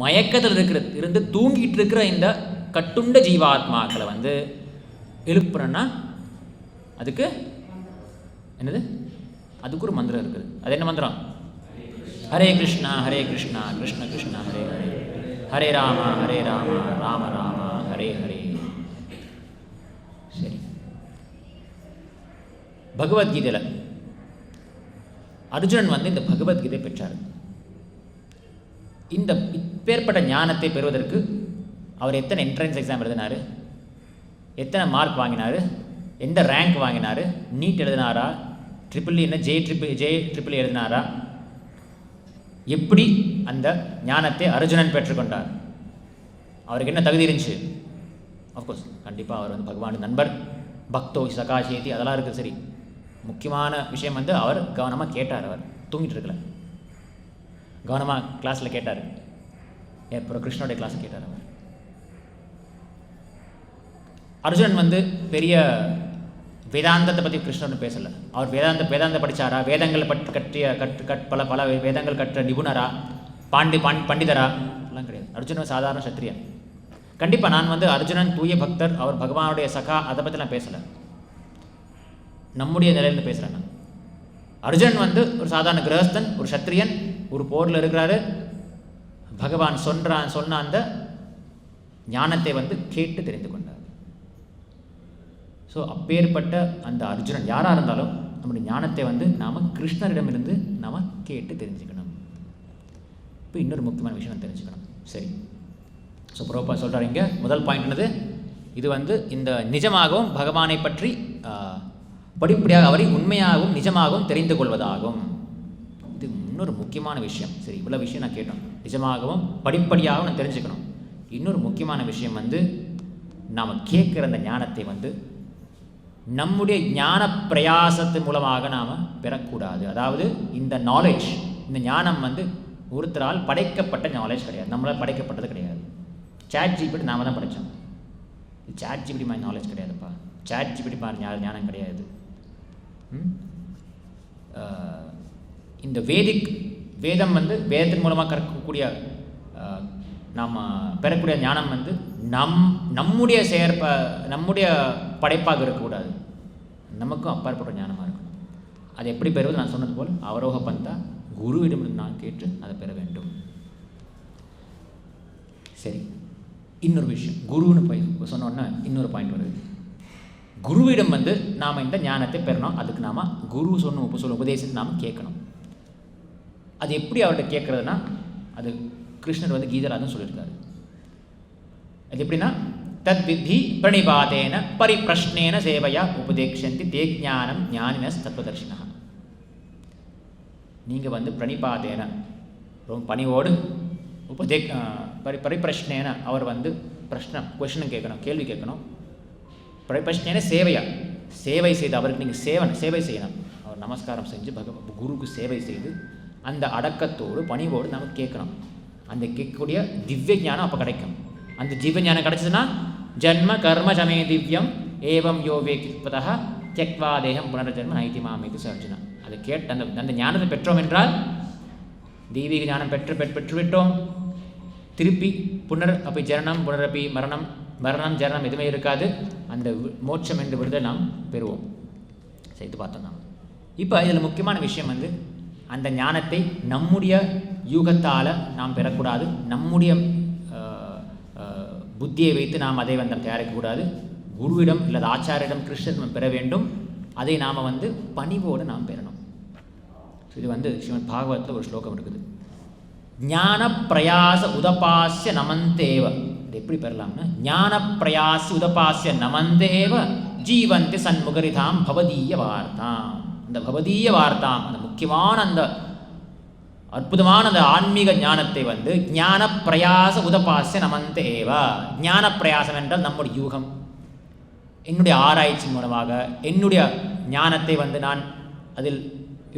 மயக்கத்தில் இருந்து தூங்கிட்டு இருக்கிற இந்த கட்டுண்ட ஜீவாத்மாக்களை வந்து எழுப்புறன்னா அதுக்கு என்னது? அதுக்கு ஒரு மந்திரம் இருக்குது. அது என்ன மந்திரம்? ஹரே கிருஷ்ணா கிருஷ்ண கிருஷ்ண ஹரே ஹரே, ஹரே ராம ராம ராம ஹரே ஹரே. சரி, பகவத்கீதையில் அர்ஜுனன் வந்து இந்த பகவத்கீதை பெற்றார். இந்த இப்பேற்பட்ட ஞானத்தை பெறுவதற்கு அவர் எத்தனை என்ட்ரன்ஸ் எக்ஸாம் எழுதினார், எத்தனை மார்க் வாங்கினார், எந்த ரேங்க் வாங்கினார், நீட் எழுதினாரா, ட்ரிபிள் என்ன ஜே ட்ரிபிள் எழுதினாரா, எப்படி அந்த ஞானத்தை அர்ஜுனன் பெற்றுக்கொண்டார், அவருக்கு என்ன தகுதி இருந்துச்சு? அஃப்கோர்ஸ் கண்டிப்பாக அவர் வந்து பகவான் நண்பர், பக்தோ சகாஷேதி அதெல்லாம் இருக்குது. சரி, முக்கியமான விஷயம் வந்து அவர் கவனமாக கேட்டார். அவர் தூங்கிட்டு இருக்கல, கவனமாக கிளாஸில் கேட்டார். அப்புறம் கிருஷ்ணனுடைய கிளாஸை கேட்டார். அவர் அர்ஜுனன் வந்து பெரிய வேதாந்தத்தை பற்றி கிருஷ்ணன் பேசலை. அவர் வேதாந்த படித்தாரா, வேதங்களை பல வேதங்கள் கற்ற நிபுணரா, பண்டிதரா எல்லாம் கிடையாது. அர்ஜுனன் சாதாரண சத்திரியன். கண்டிப்பாக நான் வந்து அர்ஜுனன் தூய பக்தர், அவர் பகவானுடைய சகா, அதை பற்றி நான் பேசலை. நம்முடைய நிலையிலிருந்து பேசுகிறேன் நான். அர்ஜுனன் வந்து ஒரு சாதாரண கிரகஸ்தன், ஒரு சத்திரியன், ஒரு போரில் இருக்கிறாரு. பகவான் சொன்ன அந்த ஞானத்தை வந்து கேட்டு தெரிந்து கொண்டார். ஸோ அப்பேற்பட்ட அந்த அர்ஜுனன் யாராக இருந்தாலும் நம்முடைய ஞானத்தை வந்து நாம் கிருஷ்ணரிடமிருந்து நாம் கேட்டு தெரிஞ்சுக்கணும். இப்போ இன்னொரு முக்கியமான விஷயம் தெரிஞ்சுக்கணும். சரி, ஸோ பிரபுபாத் சொல்கிறார் இங்கே முதல் பாயிண்ட் என்னது? இது வந்து இந்த நிஜமாகவும் பகவானை பற்றி படிப்படியாக அவரை உண்மையாகவும் நிஜமாகவும் தெரிந்து கொள்வதாகும். இது இன்னொரு முக்கியமான விஷயம். சரி, இவ்வளோ விஷயம் நான் கேட்டோம். நிஜமாகவும் படிப்படியாகவும் நான் தெரிஞ்சுக்கணும். இன்னொரு முக்கியமான விஷயம் வந்து நாம் கேட்குற அந்த ஞானத்தை வந்து நம்முடைய ஞான பிரயாசத்து மூலமாக நாம் பெறக்கூடாது. அதாவது இந்த நாலேஜ், இந்த ஞானம் வந்து ஒருத்தரால் படைக்கப்பட்ட நாலேஜ் கிடையாது, நம்மளால் படைக்கப்பட்டது கிடையாது. சாட் ஜிபிடி நாம தான் படித்தோம். சாட் ஜிபிடி மாதிரி நாலேஜ் கிடையாதுப்பா. சாட் ஜிபிடி மாதிரி ஞானம் கிடையாது. இந்த வேதம் வந்து வேதத்தின் மூலமாக கற்கக்கூடிய நாம் பெறக்கூடிய ஞானம் வந்து நம்முடைய நம்முடைய படைப்பாக இருக்கக்கூடாது, நமக்கும் அப்பாற்பட்ட ஞானமாக இருக்கணும். அது எப்படி பெறுவது? நான் சொன்னது போல் அவரோக பந்தா குருவிடமிருந்து நான் கேட்டு அதை பெற வேண்டும். சரி, இன்னொரு விஷயம், குருன்னு போய் சொன்னோன்னா இன்னொரு பாயிண்ட் வருது. குருவிடம் வந்து நாம் இந்த ஞானத்தை பெறணும். அதுக்கு நாம் குரு சொன்ன உபதேசத்தை நாம் கேட்கணும். அது எப்படி அவர்கிட்ட கேட்குறதுனா, அது கிருஷ்ணர் வந்து கீதராஜன் சொல்லியிருக்காரு. அது எப்படின்னா, தத் வித்தி பிரணிபாதேன பரிப்பிரஷ்னேன சேவையா உபதேக்ஷந்தி தே ஞானம் ஞானினஸ் தத்துவதர்ஷினா. நீங்கள் வந்து பிரணிபாதேன ரொம்ப பணிவோடு பரிப்பிரஷ்னேன அவர் வந்து கொஸ்டின் கேட்கணும், கேள்வி கேட்கணும். பரிப்பிரஷ்னேன சேவையா, சேவை செய்து அவருக்கு நீங்கள் சேவை செய்யணும். அவர் நமஸ்காரம் செஞ்சு குருக்கு சேவை செய்து அந்த அடக்கத்தோடு பணிவோடு நம்ம கேட்கணும். அந்த கேட்கக்கூடிய திவ்ய ஞானம் அப்போ கிடைக்கும். அந்த திவ்ய ஞானம் கிடைச்சதுன்னா ஜன்ம கர்ம சமே திவ்யம் ஏவம் யோ வேக்திபதா தியக்வா தேகம் புனர்ஜன்ம நைதி மாமேதி சர்ஜனா. அதை கேட்டு அந்த ஞானத்தை பெற்றோம் என்றால், தெய்வீக ஞானம் பெற்றுவிட்டோம், திருப்பி அப்படி ஜனனம் புனரப்பி மரணம் ஜனனம் எதுவுமே இருக்காது. அந்த மோட்சம் என்று விடுதலை நாம் பெறுவோம். செய்து பார்த்தோம் நாம். இப்போ இதில் முக்கியமான விஷயம் வந்து, அந்த ஞானத்தை நம்முடைய யூகத்தால் நாம் பெறக்கூடாது, நம்முடைய புத்தியை வைத்து நாம் அதை வந்து தயாரிக்கக்கூடாது. குருவிடம் அல்லது ஆச்சாரியிடம் கிருஷ்ணன் பெற வேண்டும். அதை நாம் வந்து பணிவோடு நாம் பெறணும். இது வந்து ஸ்ரீமத் பாகவத்தில் ஒரு ஸ்லோகம் இருக்குது, ஞான பிரயாச உதபாசிய நமந்தேவ. இது எப்படி பெறலாம்னா, ஞான பிரயாசி உதபாசிய நமந்தேவ ஜீவந்தி சண்முகரிதாம் பவதீய வார்த்தாம். அந்த பவதீய வார்த்தாம், அந்த முக்கியமான அந்த அற்புதமான அந்த ஆன்மீக ஞானத்தை வந்து ஞான பிரயாச உதபாசிய நமந்தேவ. ஞான பிரயாசம் என்றால் நம்முடைய யூகம், என்னுடைய ஆராய்ச்சி மூலமாக என்னுடைய ஞானத்தை வந்து நான் அதில்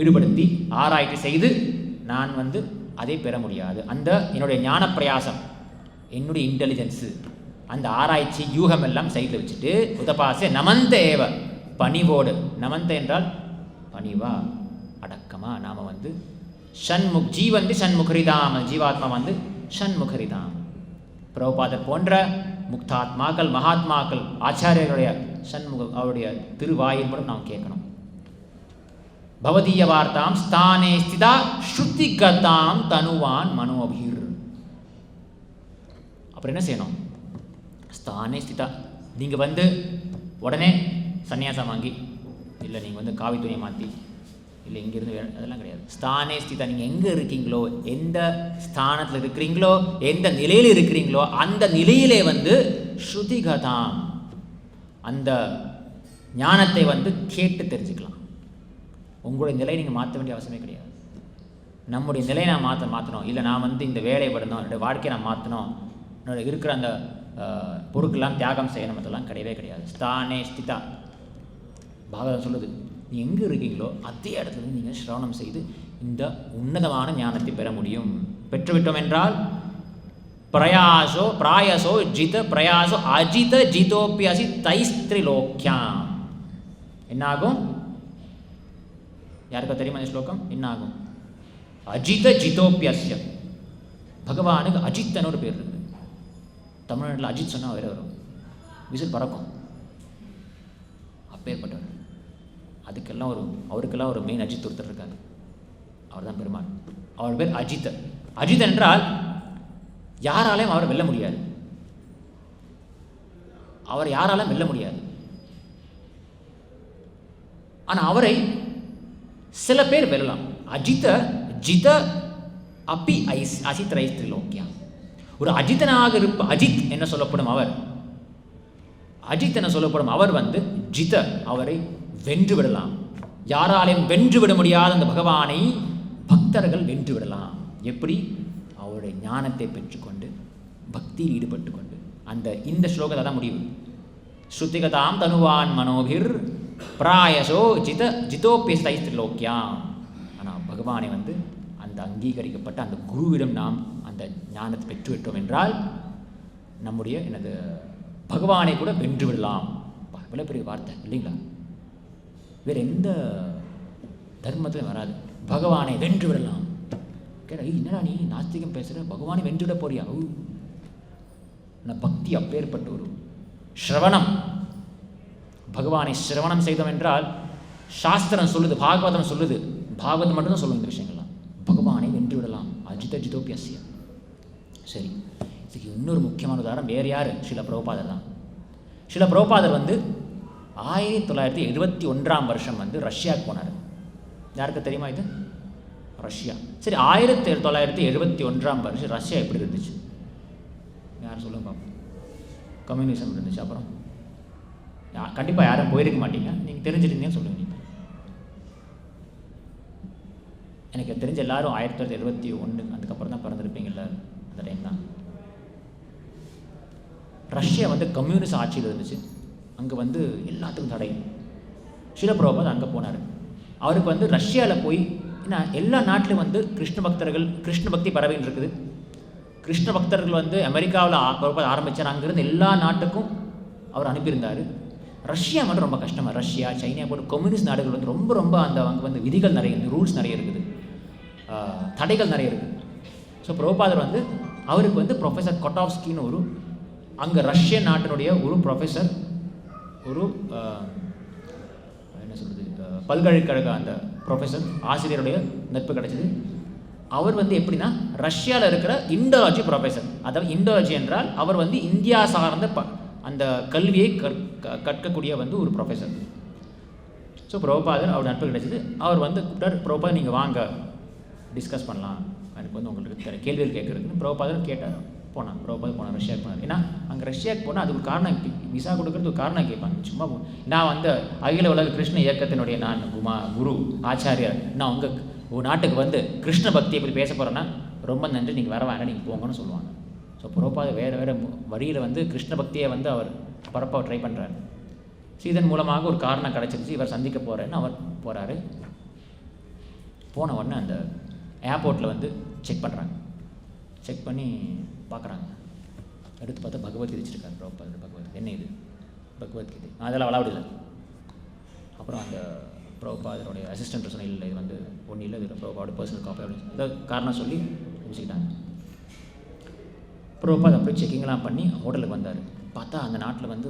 ஈடுபடுத்தி ஆராய்ச்சி செய்து நான் வந்து அதை பெற முடியாது. அந்த என்னுடைய ஞான பிரயாசம், என்னுடைய இன்டெலிஜென்ஸு, அந்த ஆராய்ச்சி யூகம் எல்லாம் சைடில் வச்சுட்டு உதபாசிய நமந்தேவ பணிவோடு. நமந்த என்றால் பணிவா, அடக்கமா நாம் வந்து ஜீவந்தி சண்முகரிதாம். ஜீவாத்மா வந்து ஷண்முகரிதாம். பிரபுபாதர் போன்ற முக்தாத்மாக்கள், மகாத்மாக்கள், ஆச்சாரியர்களுடைய அவருடைய திருவாயின் மூலம் நாம் கேட்கணும். பவதீய வார்த்தாம் ஸ்தானே ஸ்திதா ஸ்ருதிகதாம் தனுவான் மனோபிர். அப்புறம் என்ன செய்யணும்? ஸ்தானே ஸ்திதா, நீங்கள் வந்து உடனே சன்னியாசம் வாங்கி, இல்லை நீங்கள் வந்து காவி துணியை மாற்றி, இல்லை இங்கேருந்து அதெல்லாம் கிடையாது. ஸ்தானே ஸ்திதா, நீங்கள் எங்கே இருக்கீங்களோ, எந்த ஸ்தானத்தில் இருக்கிறீங்களோ, எந்த நிலையில் இருக்கிறீங்களோ அந்த நிலையிலே வந்து ஸ்ருதிகதாம், அந்த ஞானத்தை வந்து கேட்டு தெரிஞ்சுக்கலாம். உங்களுடைய நிலையை நீங்கள் மாற்ற வேண்டிய அவசியமே கிடையாது. நம்முடைய நிலையை நான் மாற்றணும், இல்லை நான் வந்து இந்த வேலையை படணும், என்னுடைய வாழ்க்கையை நான் மாற்றணும், என்னோட இருக்கிற அந்த பொருட்கள்லாம் தியாகம் செய்யணும், அதெல்லாம் கிடையவே கிடையாது. ஸ்தானே ஸ்திதா, பாகவதம் சொல்லுது, நீ எங்கே இருக்கீங்களோ அதே இடத்துல நீங்கள் சிரவணம் செய்து இந்த உன்னதமான ஞானத்தை பெற முடியும். பெற்றுவிட்டோம் என்றால் பிராயசோ ஜித பிரயாசோ அஜித ஜிதோப்பியசி தைஸ்திரிலோக்கியாம். என்னாகும்? யாருக்கா தெரியுமா இந்த ஸ்லோகம்? என்னாகும்? அஜித ஜிதோப்பியஸ்ய. பகவானுக்கு அஜித்தன்னு ஒரு பேர் இருக்குது. தமிழ்நாட்டில் அஜித் சொன்னால் வேறு வரும், விசில் பறக்கும். அப்பேற்பட்டவர். அதுக்கெல்லாம் அவருக்கெல்லாம் ஒரு மெயின் அஜித் ஒருத்தர் இருக்காரு, அவர் தான் பெருமாள். அவர் பேர் அஜித். அஜித் என்றால் யாராலையும் அவரை வெல்ல முடியாது. அவர் யாராலும் வெல்ல முடியாது. ஆனால் அவரை சில பேர் வெல்லலாம். அஜித ஜித அப்பி அசித் ரைஸ்திரிலோக்கியா. ஒரு அஜித்தனாக அஜித் என்ன சொல்லப்படும் அவர், அஜித் என்ன சொல்லப்படும் அவர் வந்து ஜித, அவரை வென்று விடலாம். யாராலையும் வென்று விட முடியாத அந்த பகவானை பக்தர்கள் வென்று விடலாம். எப்படி? அவருடைய ஞானத்தை பெற்றுக்கொண்டு பக்தியில் ஈடுபட்டு கொண்டு. இந்த ஸ்லோகத்தை தான் முடிவு. ஸ்ருதிகதாம் தனுவான் மனோபிர் பிராயசோ ஜிதோப்பிய தைஸ்திரிலோக்கியாம். ஆனால் பகவானை வந்து அந்த அங்கீகரிக்கப்பட்ட அந்த குருவிடம் நாம் அந்த ஞானத்தை பெற்றுவிட்டோம் என்றால் நம்முடைய எனது பகவானை கூட வென்று விடலாம். இவ்வளோ பெரிய வார்த்தை இல்லைங்களா? வேறு எந்த தர்மத்திலும் வராது. பகவானை வென்று விடலாம். கேட்டா, என்னடா நீ நாஸ்திகம் பேசுகிற, பகவானை வென்றுவிட போறியா? பக்தி அப்பேற்பட்ட ஒரு ஸ்ரவணம். பகவானை சிரவணம் செய்தோம் என்றால் சாஸ்திரம் சொல்லுது, பாகவதம் சொல்லுது, பாகவதம் மட்டும்தான் சொல்லுங்க இந்த விஷயங்கள்லாம். பகவானை வென்று விடலாம். அஜித ஜிதோப்பியஸ்ய. சரி, இதுக்கு இன்னொரு முக்கியமான உதாரணம் வேறு யார்? ஸ்ரீல பிரபுபாதர் தான். ஸ்ரீல பிரபுபாதர் வந்து 1971 வருஷம் வந்து ரஷ்யாவுக்கு போனார். யாருக்கு தெரியுமா இது? ரஷ்யா. சரி, 1971 வருஷம் ரஷ்யா எப்படி இருந்துச்சு? யார் சொல்லுங்க பார்ப்போம். கம்யூனிசம் இருந்துச்சு. அப்புறம் கண்டிப்பாக யாரும் போயிருக்க மாட்டீங்க. நீங்கள் தெரிஞ்சிருந்தீங்கன்னு சொல்லுங்க. நீங்கள் எனக்கு தெரிஞ்ச எல்லாரும் 1971 அதுக்கப்புறம் தான் பிறந்திருப்பீங்கள்ல, அந்த டைம் தான். ரஷ்யா வந்து கம்யூனிஸ்ட் ஆட்சியில் இருந்துச்சு. அங்கே வந்து எல்லாத்துக்கும் தடை. ஸ்ரீல பிரபுபாத் அங்கே போனார். அவருக்கு வந்து ரஷ்யாவில் போய், ஏன்னா எல்லா நாட்டிலும் வந்து கிருஷ்ண பக்தி பரவின்னு இருக்குது. கிருஷ்ண பக்தர்கள் வந்து அமெரிக்காவில் பிரபுபாத் ஆரம்பித்தார். அங்கேருந்து எல்லா நாட்டுக்கும் அவர் அனுப்பியிருந்தார். ரஷ்யா மட்டும் ரொம்ப கஷ்டமாக, ரஷ்யா சைனா போட்டு கம்யூனிஸ்ட் நாடுகள் வந்து ரொம்ப ரொம்ப அங்கே வந்து விதிகள் நிறைய இருக்குது, ரூல்ஸ் நிறைய இருக்குது, தடைகள் நிறைய இருக்குது. ஸோ பிரபுபாதர் வந்து அவருக்கு வந்து ப்ரொஃபஸர் கொட்டாவ்ஸ்கின்னு அங்கே ரஷ்ய நாட்டினுடைய ஒரு ப்ரொஃபஸர், ஒரு என்ன சொல்கிறது, பல்கலைக்கழக அந்த ப்ரொஃபஸர் ஆசிரியருடைய நட்பு கிடைச்சிது. அவர் வந்து எப்படின்னா ரஷ்யாவில் இருக்கிற இண்டோலஜி ப்ரொஃபஸர். அதாவது இண்டோலஜி என்றால் அவர் வந்து இந்தியா சார்ந்த அந்த கல்வியை கற்கக்கூடிய வந்து ஒரு ப்ரொஃபஸர். ஸோ பிரபுபாதர் அவர் நட்பு கிடைச்சிது. அவர் வந்து கூப்பிட்டார், பிரபுபாதர் நீங்கள் வாங்க டிஸ்கஸ் பண்ணலாம், எனக்கு வந்து உங்களுக்கு கேள்விகள் கேட்குறதுன்னு. பிரபுபாதர் கேட்டார். பிரபுபாதர் போனார், ரஷ்யாவுக்கு போனார். ஏன்னா அங்கே ரஷ்யாவுக்கு போனால் அது ஒரு காரணம், விசா கொடுக்கறது ஒரு காரணம் கேட்பாங்க. சும்மா நான் வந்து அகில உலக கிருஷ்ண இயக்கத்தினுடைய நான் குரு ஆச்சாரியர், நான் உங்கள் நாட்டுக்கு வந்து கிருஷ்ண பக்தியை பற்றி பேச போகிறேன்னா ரொம்ப நன்றி, நீங்கள் வர வேண்டாம், நீங்கள் போங்கன்னு சொல்லுவாங்க. ஸோ பிரபுபாதர் வேறு வழியில் வந்து கிருஷ்ண பக்தியை வந்து அவர் பரப்ப ட்ரை பண்ணுறாரு. ஸோ இதன் மூலமாக ஒரு காரணம் கிடச்சிருச்சு, இவர் சந்திக்க போகிறேன்னு அவர் போகிறாரு. போன உடனே அந்த ஏர்போர்ட்டில் வந்து செக் பண்ணுறாங்க. செக் பண்ணி பார்க்குறாங்க. எடுத்து பார்த்தா பகவத்கீதை வச்சுருக்காரு பிரபுபாதர். பகவத்கீதை என்ன இது? பகவத்கீதை அதெல்லாம் விளாவிடல. அப்புறம் அந்த பிரபுபாதருடைய அசிஸ்டன்ட் சொன்ன, இல்லை இது வந்து ஒன்றும் இல்லை, இது பிரபுபாவோட பர்சனல் காப்பி அப்படின்னு ஏதாவது காரணம் சொல்லி வச்சுக்கிட்டாங்க. பிரபுபாத் அப்படியே செக்கிங்லாம் பண்ணி ஹோட்டலுக்கு வந்தார். பார்த்தா அந்த நாட்டில் வந்து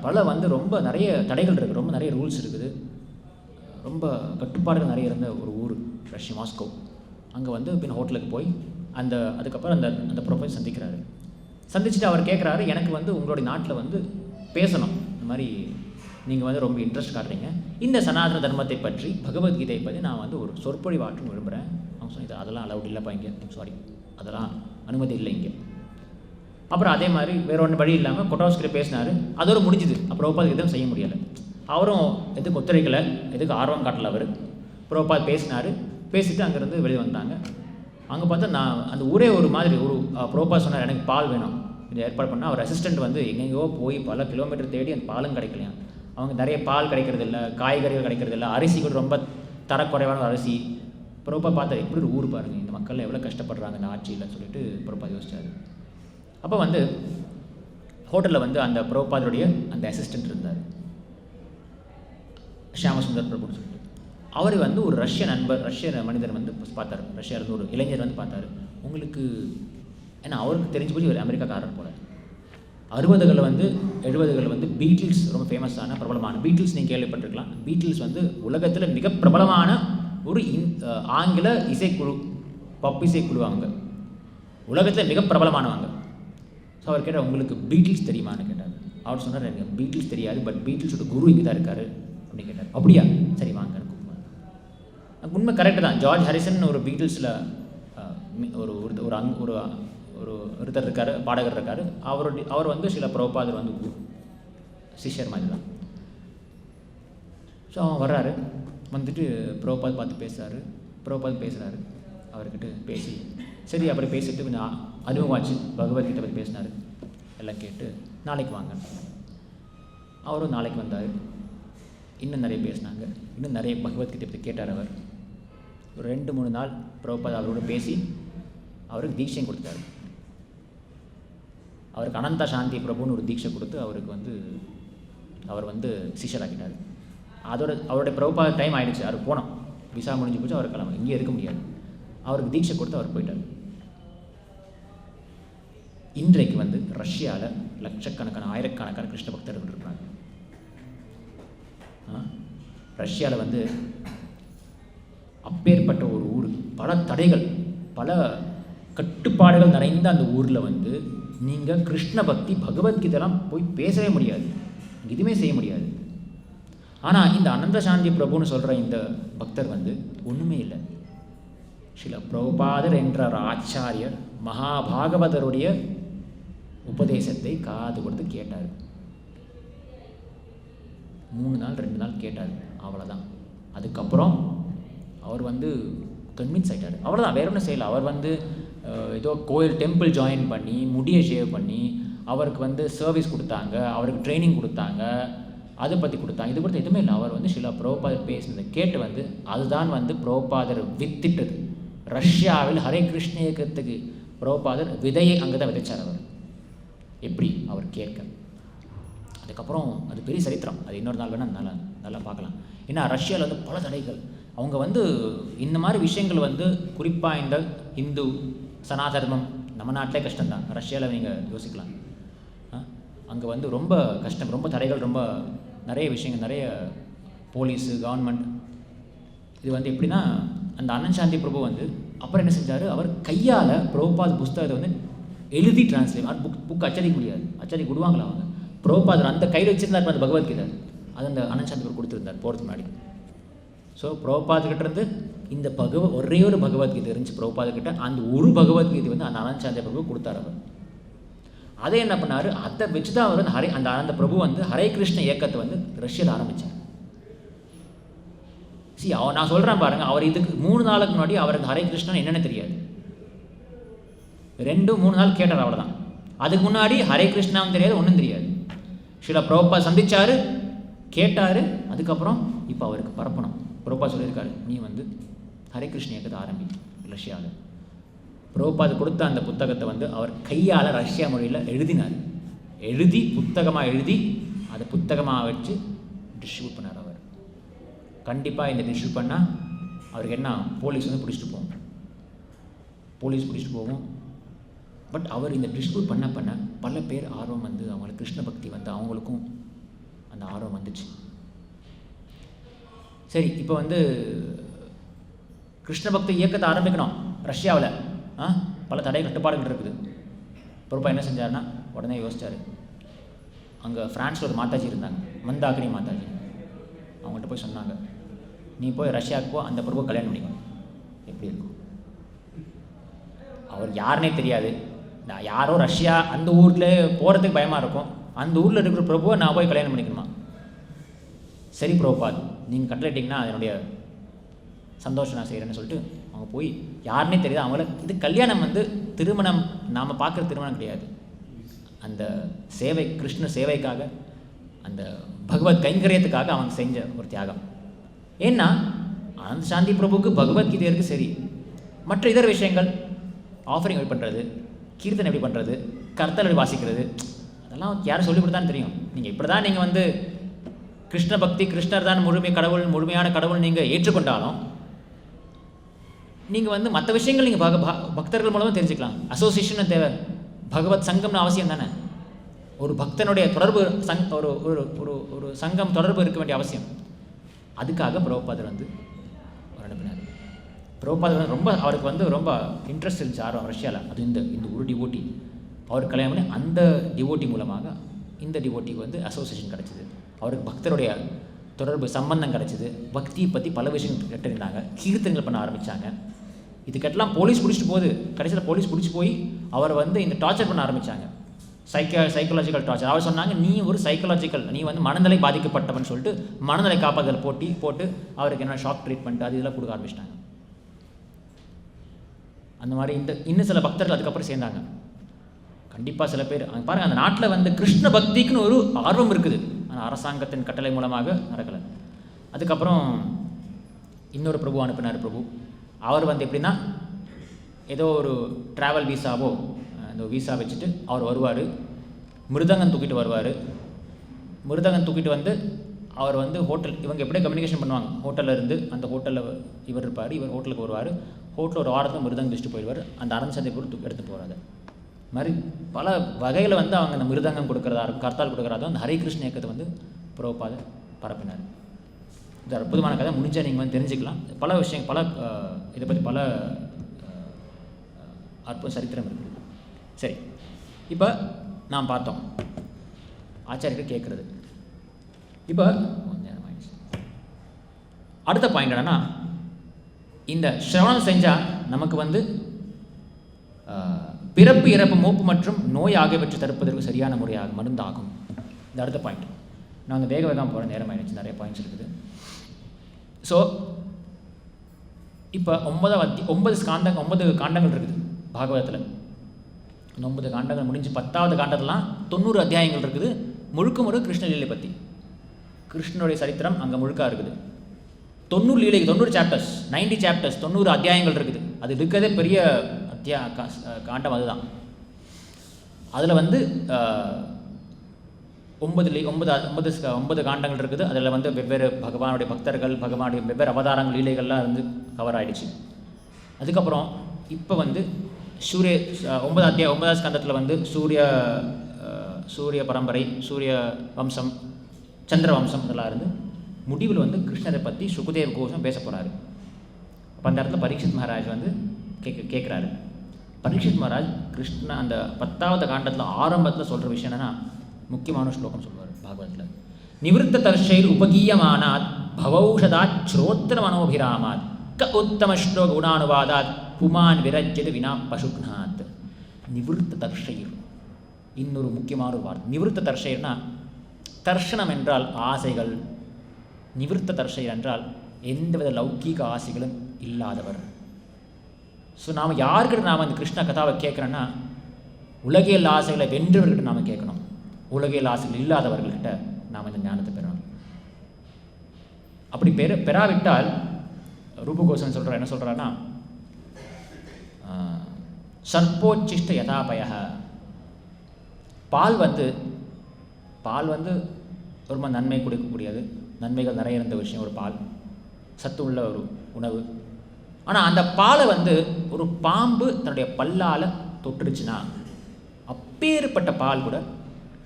பல வந்து ரொம்ப நிறைய தடைகள் இருக்குது, ரொம்ப நிறைய ரூல்ஸ் இருக்குது. ரொம்ப கட்டுப்பாடுகள் நிறைய இருந்த ஒரு ஊர் ரஷ்யா, மாஸ்கோ. அங்கே வந்து பின் ஹோட்டலுக்கு போய் அதுக்கப்புறம் அந்த ப்ரொஃபஸர் சந்திக்கிறாரு. சந்திச்சுட்டு அவர் கேட்குறாரு, எனக்கு வந்து உங்களுடைய நாட்டில் வந்து பேசணும், இந்த மாதிரி நீங்கள் வந்து ரொம்ப இன்ட்ரெஸ்ட் காட்டுறீங்க, இந்த சனாதன தர்மத்தை பற்றி, பகவத்கீதையை பற்றி நான் வந்து ஒரு சொற்பொழிவு ஆற்ற விரும்புகிறேன். அவங்க சொன்னது அதெல்லாம் அலவுட் இல்லைப்பா இங்கே, சாரி, அதெல்லாம் அனுமதி இல்லை இங்கே. அப்புறம் அதே மாதிரி வேற ஒன்று வழி இல்லாமல் கொட்டாஸ்கிட்ட பேசினார். அதோடு முடிஞ்சுது. பிரபுபாத் எதுவும் செய்ய முடியலை. அவரும் எதுக்கு ஒத்துழைக்கலை, எதுக்கு ஆர்வம் காட்டலை. அவர் பிரபுபாத் பேசினார். பேசிட்டு அங்கேருந்து வெளியே வந்தாங்க. அங்கே பார்த்தா நான் அந்த ஊரே ஒரு மாதிரி ஒரு பிரபுபாத் சொன்னார், எனக்கு பால் வேணும், கொஞ்சம் ஏற்பாடு பண்ணால். அவர் அசிஸ்டண்ட் வந்து எங்கெங்கேயோ போய் பல கிலோமீட்டர் தேடி அந்த பாலும் கிடைக்கலையா. அவங்க நிறைய பால் கிடைக்கிறது இல்லை, காய்கறிகள் கிடைக்கிறது இல்லை, அரிசி கூட ரொம்ப தரக்குறைவான அரிசி. பிரபுபாத் பார்த்தார், எப்படி ஒரு ஊர் பாருங்கள், இந்த மக்கள் எவ்வளோ கஷ்டப்படுறாங்க இந்த ஆட்சியில் சொல்லிட்டு பிரபுபாத் யோசிச்சார். அப்போ வந்து ஹோட்டலில் வந்து அந்த பிரபுபாதருடைய அந்த அசிஸ்டண்ட் இருந்தார், ஷியாமசுந்தர் பிரபுன்னு சொல்லிட்டு. அவர் வந்து ஒரு ரஷ்ய மனிதர் வந்து பார்த்தார். ரஷ்யாவிலேருந்து ஒரு இளைஞர் வந்து பார்த்தார். உங்களுக்கு ஏன்னா அவருக்கு தெரிஞ்சு போய் ஒரு அமெரிக்காக்காரர் போல. 60களில் வந்து 70களில் வந்து பீட்டில்ஸ் ரொம்ப ஃபேமஸான பிரபலமான பீட்டில்ஸ் நீங்கள் கேள்விப்பட்டிருக்கலாம். பீட்டில்ஸ் வந்து உலகத்தில் மிக பிரபலமான ஒரு ஆங்கில இசைக்குழு, பப் இசைக்குழு. அவங்க உலகத்தில் மிக பிரபலமானவங்க. ஸோ அவர் கேட்டார், உங்களுக்கு பீட்டில்ஸ் தெரியுமான்னு கேட்டார். அவர் சொன்னார், எனக்கு பீட்டில்ஸ் தெரியாது, பட் பீட்டில்ஸோட குரு இங்கே தான் இருக்கார் அப்படின்னு கேட்டார். அப்படியா, சரி வாங்க. உண்மை கரெக்டு தான். ஜார்ஜ் ஹாரிசன் ஒரு பீட்டில்ஸில் ஒருத்தர் இருக்கார், பாடகர் இருக்கார். அவர் வந்து சில பிரபுபாதர் வந்து சிஷ்யர் மாதிரி தான். ஸோ அவன் வர்றாரு, வந்துட்டு பிரபுபாத் பார்த்து பேசுகிறாரு. பிரபுபாத் பேசுகிறாரு அவர்கிட்ட பேசி, சரி அப்படி பேசிட்டு கொஞ்சம் அறிமுகமாச்சு. பகவத்கீதை பற்றி பேசினார், எல்லாம் கேட்டு நாளைக்கு வாங்க. அவரும் நாளைக்கு வந்தார். இன்னும் நிறைய பேசினாங்க, இன்னும் நிறைய பகவத்கீதை பற்றி கேட்டார். அவர் ஒரு 2-3 நாள் பிரபுபாத் அவரோட பேசி அவருக்கு தீட்சையும் கொடுத்தாரு. அவருக்கு அனந்த சாந்தி பிரபுன்னு ஒரு தீட்சை கொடுத்து அவர் வந்து சிஷ்யராக்கிட்டார். அவருடைய பிரபுபாத் டைம் ஆகிடுச்சு, அவர் போனோம், விசா முடிஞ்சு போச்சு, அவர் கிளம்ப இங்கே இருக்க முடியாது. அவருக்கு தீட்சை கொடுத்து அவர் போயிட்டார். இன்றைக்கு வந்து ரஷ்யாவில் லட்சக்கணக்கான ஆயிரக்கணக்கான கிருஷ்ண பக்தர்கள் இருக்கிறாங்க. ரஷ்யாவில் வந்து அப்பேற்பட்ட ஒரு ஊர், பல தடைகள், பல கட்டுப்பாடுகள் நிறைந்த அந்த ஊரில் வந்து நீங்கள் கிருஷ்ண பக்தி, பகவத்கீதைலாம் போய் பேசவே முடியாது, எதுவுமே செய்ய முடியாது. ஆனால் இந்த அனந்த சாந்தி பிரபுன்னு சொல்கிற இந்த பக்தர் வந்து ஒன்றுமே இல்லை. ஸ்ரீல பிரபுபாதர் என்ற ஒரு ஆச்சாரியர் மகாபாகவதருடைய உபதேசத்தை காது கொடுத்து கேட்டார். 3 நாள் 2 நாள் கேட்டார், அவ்வளோதான். அதுக்கப்புறம் அவர் வந்து கன்வின்ஸ் ஆகிட்டார். அவ்வளோதான், வேற ஒன்றும் செய்யலை. அவர் வந்து ஏதோ கோயில் டெம்பிள் ஜாயின் பண்ணி முடியை ஷேவ் பண்ணி அவருக்கு வந்து சர்வீஸ் கொடுத்தாங்க, அவருக்கு ட்ரைனிங் கொடுத்தாங்க, அதை பற்றி கொடுத்தாங்க, இது கொடுத்து எதுவுமே இல்லை. அவர் வந்து சில பிரபுபாதர் பேசினதை கேட்டு வந்து அதுதான் வந்து பிரபுபாதர் வித்திட்டது. ரஷ்யாவில் ஹரே கிருஷ்ண இயக்கத்துக்கு பிரபுபாதர் விதையை அங்கே தான் விதைச்சார். அவர் எப்படி அவர் கேட்க, அதுக்கப்புறம் அது பெரிய சரித்திரம். அது இன்னொரு நாள் வேணால் நல்லா பார்க்கலாம். ஏன்னா ரஷ்யாவில் வந்து பல தடைகள். அவங்க வந்து இந்த மாதிரி விஷயங்கள் வந்து குறிப்பாக இந்த இந்து சனாதர்மம் நம்ம நாட்டிலே கஷ்டம்தான். ரஷ்யாவில் நீங்கள் யோசிக்கலாம், அங்கே வந்து ரொம்ப கஷ்டம், ரொம்ப தடைகள், ரொம்ப நிறைய விஷயங்கள், நிறைய போலீஸு, கவர்மெண்ட். இது வந்து எப்படின்னா அந்த அனந்த சாந்தி பிரபு வந்து அப்புறம் என்ன செஞ்சார், அவர் கையால் பிரபுபாத் புஸ்தகத்தை வந்து எழுதி டிரான்ஸ்லேட், புக் அச்சடிக்க முடியாது, அச்சடிக்க விடுவாங்களா அவங்க. பிரபுபாதர் அந்த கையில் வச்சுருந்தார் அந்த பகவத்கீதை, அது அந்த அனந்த சாந்தி பிரபு கொடுத்துருந்தார் போகிறதுக்கு முன்னாடி. ஸோ பிரபுபாத்கிட்ட இருந்து இந்த ஒரே ஒரு பகவத்கீதை இருந்துச்சு பிரபுபாத்கிட்ட. அந்த ஒரு பகவத்கீதை வந்து அந்த அனந்த சாந்தி பிரபு கொடுத்தார். அவர் அதை என்ன பண்ணார், அதை வச்சு தான் அவர் வந்து அந்த ஆனந்த பிரபு வந்து ஹரே கிருஷ்ண இயக்கத்தை வந்து ரஷ்யாவில் ஆரம்பித்தார். நான் சொல்கிறேன் பாருங்கள், அவர் இதுக்கு 3 நாளுக்கு முன்னாடி அவருக்கு ஹரே கிருஷ்ணன் என்னென்னு தெரியாது. 2-3 நாள் கேட்டார், அவ்வளோதான். அதுக்கு முன்னாடி ஹரே கிருஷ்ணாவும் தெரியாது, ஒன்றும் தெரியாது. ஸ்ரீல பிரபுபாத் சந்திச்சார், கேட்டார், அதுக்கப்புறம் இப்போ அவருக்கு பரப்பணும். பிரபுபாத் சொல்லியிருக்காரு, நீ வந்து ஹரே கிருஷ்ண இயக்கத்தை ஆரம்பி ரஷ்யாவில். பிரபுபாத் கொடுத்த அந்த புத்தகத்தை வந்து அவர் கையால் ரஷ்யா மொழியில் எழுதினார். எழுதி புத்தகமாக எழுதி அதை புத்தகமாக வச்சு டிஸ்ட்ரிபியூட் பண்ணார். அவர் கண்டிப்பாக இந்த டிஸ்ட்ரிபியூட் பண்ணால் அவருக்கு என்ன, போலீஸ் வந்து பிடிச்சிட்டு போகும். பட் அவர் இந்த டிஸ்ட்ரிபியூட் பண்ண பல பேர் ஆர்வம் வந்து அவங்களுக்கு கிருஷ்ண பக்தி வந்து அவங்களுக்கும் அந்த ஆர்வம் வந்துச்சு. சரி, இப்போ வந்து கிருஷ்ண பக்தி இயக்கத்தை ஆரம்பிக்கணும் ரஷ்யாவில். பல தடை கட்டுப்பாடுகள் இருக்குது. பொறுப்பாக என்ன செஞ்சாருன்னா உடனே யோசிச்சார். அங்கே ஃப்ரான்ஸில் ஒரு மாதாஜி இருந்தாங்க, மந்தாகினி மாதாஜி. அவங்கள்ட்ட போய் சொன்னாங்க, நீ போய் ரஷ்யாவுக்கு போ, அந்த பிரபு கல்யாணம் பண்ணிக்கணும். எப்படி இருக்கும்? அவர் யாருன்னே தெரியாது, யாரோ ரஷ்யா அந்த ஊரில் போகிறதுக்கு பயமாக இருக்கும். அந்த ஊரில் இருக்கிற பிரபுவை நான் போய் கல்யாணம் பண்ணிக்கணுமா? சரி பிரபுபாத், நீங்கள் கட்டளைட்டிங்கன்னா அதனுடைய சந்தோஷம் நான் செய்கிறேன்னு சொல்லிட்டு அவங்க போய், யாருன்னே தெரியாது அவங்கள. இது கல்யாணம் வந்து திருமணம் நாம் பார்க்குற திருமணம் கிடையாது. அந்த சேவை, கிருஷ்ண சேவைக்காக, அந்த பகவத் கைங்கரியத்துக்காக அவங்க செஞ்ச ஒரு தியாகம். ஏன்னா ஆனந்த சாந்தி பிரபுக்கு பகவத்கீதை இருக்குது, சரி. மற்ற இதர விஷயங்கள், ஆஃபரிங் எப்படி பண்ணுறது, கீர்த்தனை எப்படி பண்ணுறது, கர்த்தல் எப்படி வாசிக்கிறது, அதெல்லாம் யாரும் சொல்லிக் கொடுத்தான்னு தெரியும். நீங்கள் இப்படி தான் நீங்கள் வந்து கிருஷ்ண பக்தி, கிருஷ்ணர் தான் முழுமையான கடவுள் நீங்கள் ஏற்றுக்கொண்டாலும் நீங்கள் வந்து மற்ற விஷயங்கள் நீங்கள் பக்தர்கள் மூலமாக தெரிஞ்சுக்கலாம். அசோசியேஷன் தேவை, பகவத் சங்கம்னு அவசியம் தானே. ஒரு பக்தனுடைய தொடர்பு ஒரு ஒரு ஒரு ஒரு சங்கம் தொடர்பு இருக்க வேண்டிய அவசியம். அதுக்காக பிரபுபாதர் வந்து அனுப்பினார். பிரபுபாதர் வந்து ரொம்ப அவருக்கு வந்து ரொம்ப இன்ட்ரெஸ்ட் இருந்துச்சு ஆர்வம் ரஷ்யாவில். அது இந்த ஒரு டிவோட்டி அவர் கல்யாணம் பண்ணி, அந்த டிவோட்டி மூலமாக இந்த டிவோட்டிக்கு வந்து அசோசியேஷன் கிடச்சிது. அவருக்கு பக்தருடைய தொடர்பு சம்பந்தம் கிடச்சிது. பக்தியை பற்றி பல விஷயங்கள் கேட்டிருந்தாங்க, கீர்த்தனைகள் பண்ண ஆரம்பித்தாங்க. இதுக்கெல்லாம் போலீஸ் பிடிச்சிட்டு போகுது. கடைசியில் போலீஸ் பிடிச்சி போய் அவரை வந்து இந்த டார்ச்சர் பண்ண ஆரம்பித்தாங்க, சைக்கலாஜிக்கல் டார்ச்சர். அவர் சொன்னாங்க, நீ ஒரு சைக்கலாஜிக்கல், நீ வந்து மனநிலை பாதிக்கப்பட்டவன் சொல்லிட்டு மனநிலை காப்பாதல் போட்டு அவருக்கு என்ன ஷாக் ட்ரீட்மெண்ட் அது இதெல்லாம் கொடுக்க ஆரம்பிச்சிட்டாங்க. அந்த மாதிரி இன்னும் சில பக்தர்கள் அதுக்கப்புறம் சேர்ந்தாங்க. கண்டிப்பாக சில பேர் பாருங்கள், அந்த நாட்டில் வந்து கிருஷ்ண பக்திக்குன்னு ஒரு ஆர்வம் இருக்குது, ஆனால் அரசாங்கத்தின் கட்டளை மூலமாக நடக்கலை. அதுக்கப்புறம் இன்னொரு பிரபு அனுப்பினார். பிரபு அவர் வந்து எப்படின்னா, ஏதோ ஒரு ட்ராவல் வீசாவோ அந்த வீசா வச்சுட்டு அவர் வருவார், மிருதங்கம் தூக்கிட்டு வருவார். மிருதங்கம் தூக்கிட்டு வந்து அவர் வந்து ஹோட்டல், இவங்க எப்படியே கம்யூனிகேஷன் பண்ணுவாங்க, ஹோட்டலில் இருந்து அந்த ஹோட்டலில் இவர் இருப்பார், இவர் ஹோட்டலுக்கு வருவார், ஹோட்டலில் ஒரு வாரத்தில் மிருதங்கம் வச்சுட்டு போயிடுவார், அந்த ஆனந்த சந்தை பொருள் எடுத்து போகிறாரு. மாதிரி பல வகையில் வந்து அவங்க அந்த மிருதங்கம் கொடுக்குறதா இருக்கும், கர்த்தால் கொடுக்குறதா, அந்த ஹரே கிருஷ்ண இயக்கத்தை வந்து பிரபுபாதர் பரப்பினார். இது அற்புதமான கதை, முடிஞ்சால் நீங்கள் வந்து தெரிஞ்சுக்கலாம். பல விஷயம், பல இதை பற்றி பல அற்புத சரித்திரம் இருக்குது. சரி, இப்போ நாம் பார்த்தோம் ஆச்சாரியர்கள் கேட்குறது. இப்போ அடுத்த பாயிண்ட் என்னன்னா, இந்த சிரவணம் செஞ்சால் நமக்கு வந்து பிறப்பு, இறப்பு, மூப்பு மற்றும் நோய் ஆகியவற்றை தடுப்பதற்கு சரியான முறையாக மருந்தாகும். இந்த அடுத்த பாயிண்ட். நான் வந்து வேகமாக போகிற நேரம் ஆயிடுச்சு, நிறைய பாயிண்ட்ஸ் இருக்குது. ஸோ இப்போ 9 காண்டங்கள் இருக்குது பாகவதத்தில். இந்த 9 காண்டங்கள் முடிஞ்சு 10வது காண்டத்துலாம் 90 அத்தியாயங்கள் இருக்குது. முழுக்க கிருஷ்ணலீலை பற்றி, கிருஷ்ணனுடைய சரித்திரம் அங்கே முழுக்க இருக்குது. 90 லீலை, 90 சாப்டர்ஸ், 90 சாப்டர்ஸ், 90 அத்தியாயங்கள் இருக்குது. அது இருக்கிறதே பெரிய காண்டம் அதுதான். அதில் வந்து 9 காண்டங்கள் இருக்குது. அதில் வந்து வெவ்வேறு பகவானுடைய பக்தர்கள், பகவானுடைய வெவ்வேறு அவதாரங்கள், லீலைகள்லாம் வந்து கவர் ஆகிடுச்சு. அதுக்கப்புறம் இப்போ வந்து 9வது ஸ்கந்தத்தில் வந்து சூரிய பரம்பரை, சூரிய வம்சம், சந்திர வம்சம் இதெல்லாம் இருந்து முடிவில் வந்து கிருஷ்ணரை பற்றி சுகதேவ் கோஷம் பேச போகிறாரு. அப்போ அந்த இடத்துல பரீட்சித் மகாராஜ் வந்து கேட்குறாரு. பரீட்சித் மகாராஜ் கிருஷ்ண அந்த 10வது காண்டத்தில் ஆரம்பத்தில் சொல்கிற விஷயம் என்னென்னா, முக்கியமான ஸ்லோகம் சொல்வார் பாகவதத்தில். நிவிருத்த தர்ஷைர் உபகீயமானாத் பவௌஷதாத் ஸ்ரோத்திர மனோபிராமாத் க உத்தம ஸ்லோக குணானுவாதாத் புமான் விரஜ்யது வினா பசுக்னாத். நிவிருத்த தர்ஷைர், இன்னொரு முக்கியமான ஒரு வார்த்தை. நிவிருத்த தர்ஷைர்னா, தர்ஷனம் என்றால் ஆசைகள், நிவிருத்த தர்ஷைர் என்றால் எந்தவித லௌகீக ஆசைகளும் இல்லாதவர். ஸோ நாம் யாருக்கிட்ட நாம் இந்த கிருஷ்ண கதாவை கேட்குறோன்னா, உலகியல் ஆசைகளை வென்றவர்கிட்ட நாம் கேட்கணும். உலகியல் ஆசைகள் இல்லாதவர்கள்கிட்ட நாம் இந்த ஞானத்தை பெறணும். அப்படி பெறாவிட்டால் ரூபகோஸ்வாமி சொல்கிறார், என்ன சொல்கிறாருன்னா, சர்ப்போச்சிஷ்ட யதாபய. பால் வந்து ரொம்ப நன்மை கொடுக்கக்கூடியது, நன்மைகள் நிறைய இருந்த விஷயம் ஒரு பால், சத்து உள்ள ஒரு உணவு. ஆனால் அந்த பாலை வந்து ஒரு பாம்பு தன்னுடைய பல்லால் தொட்டுருச்சுன்னா அப்பேற்பட்ட பால் கூட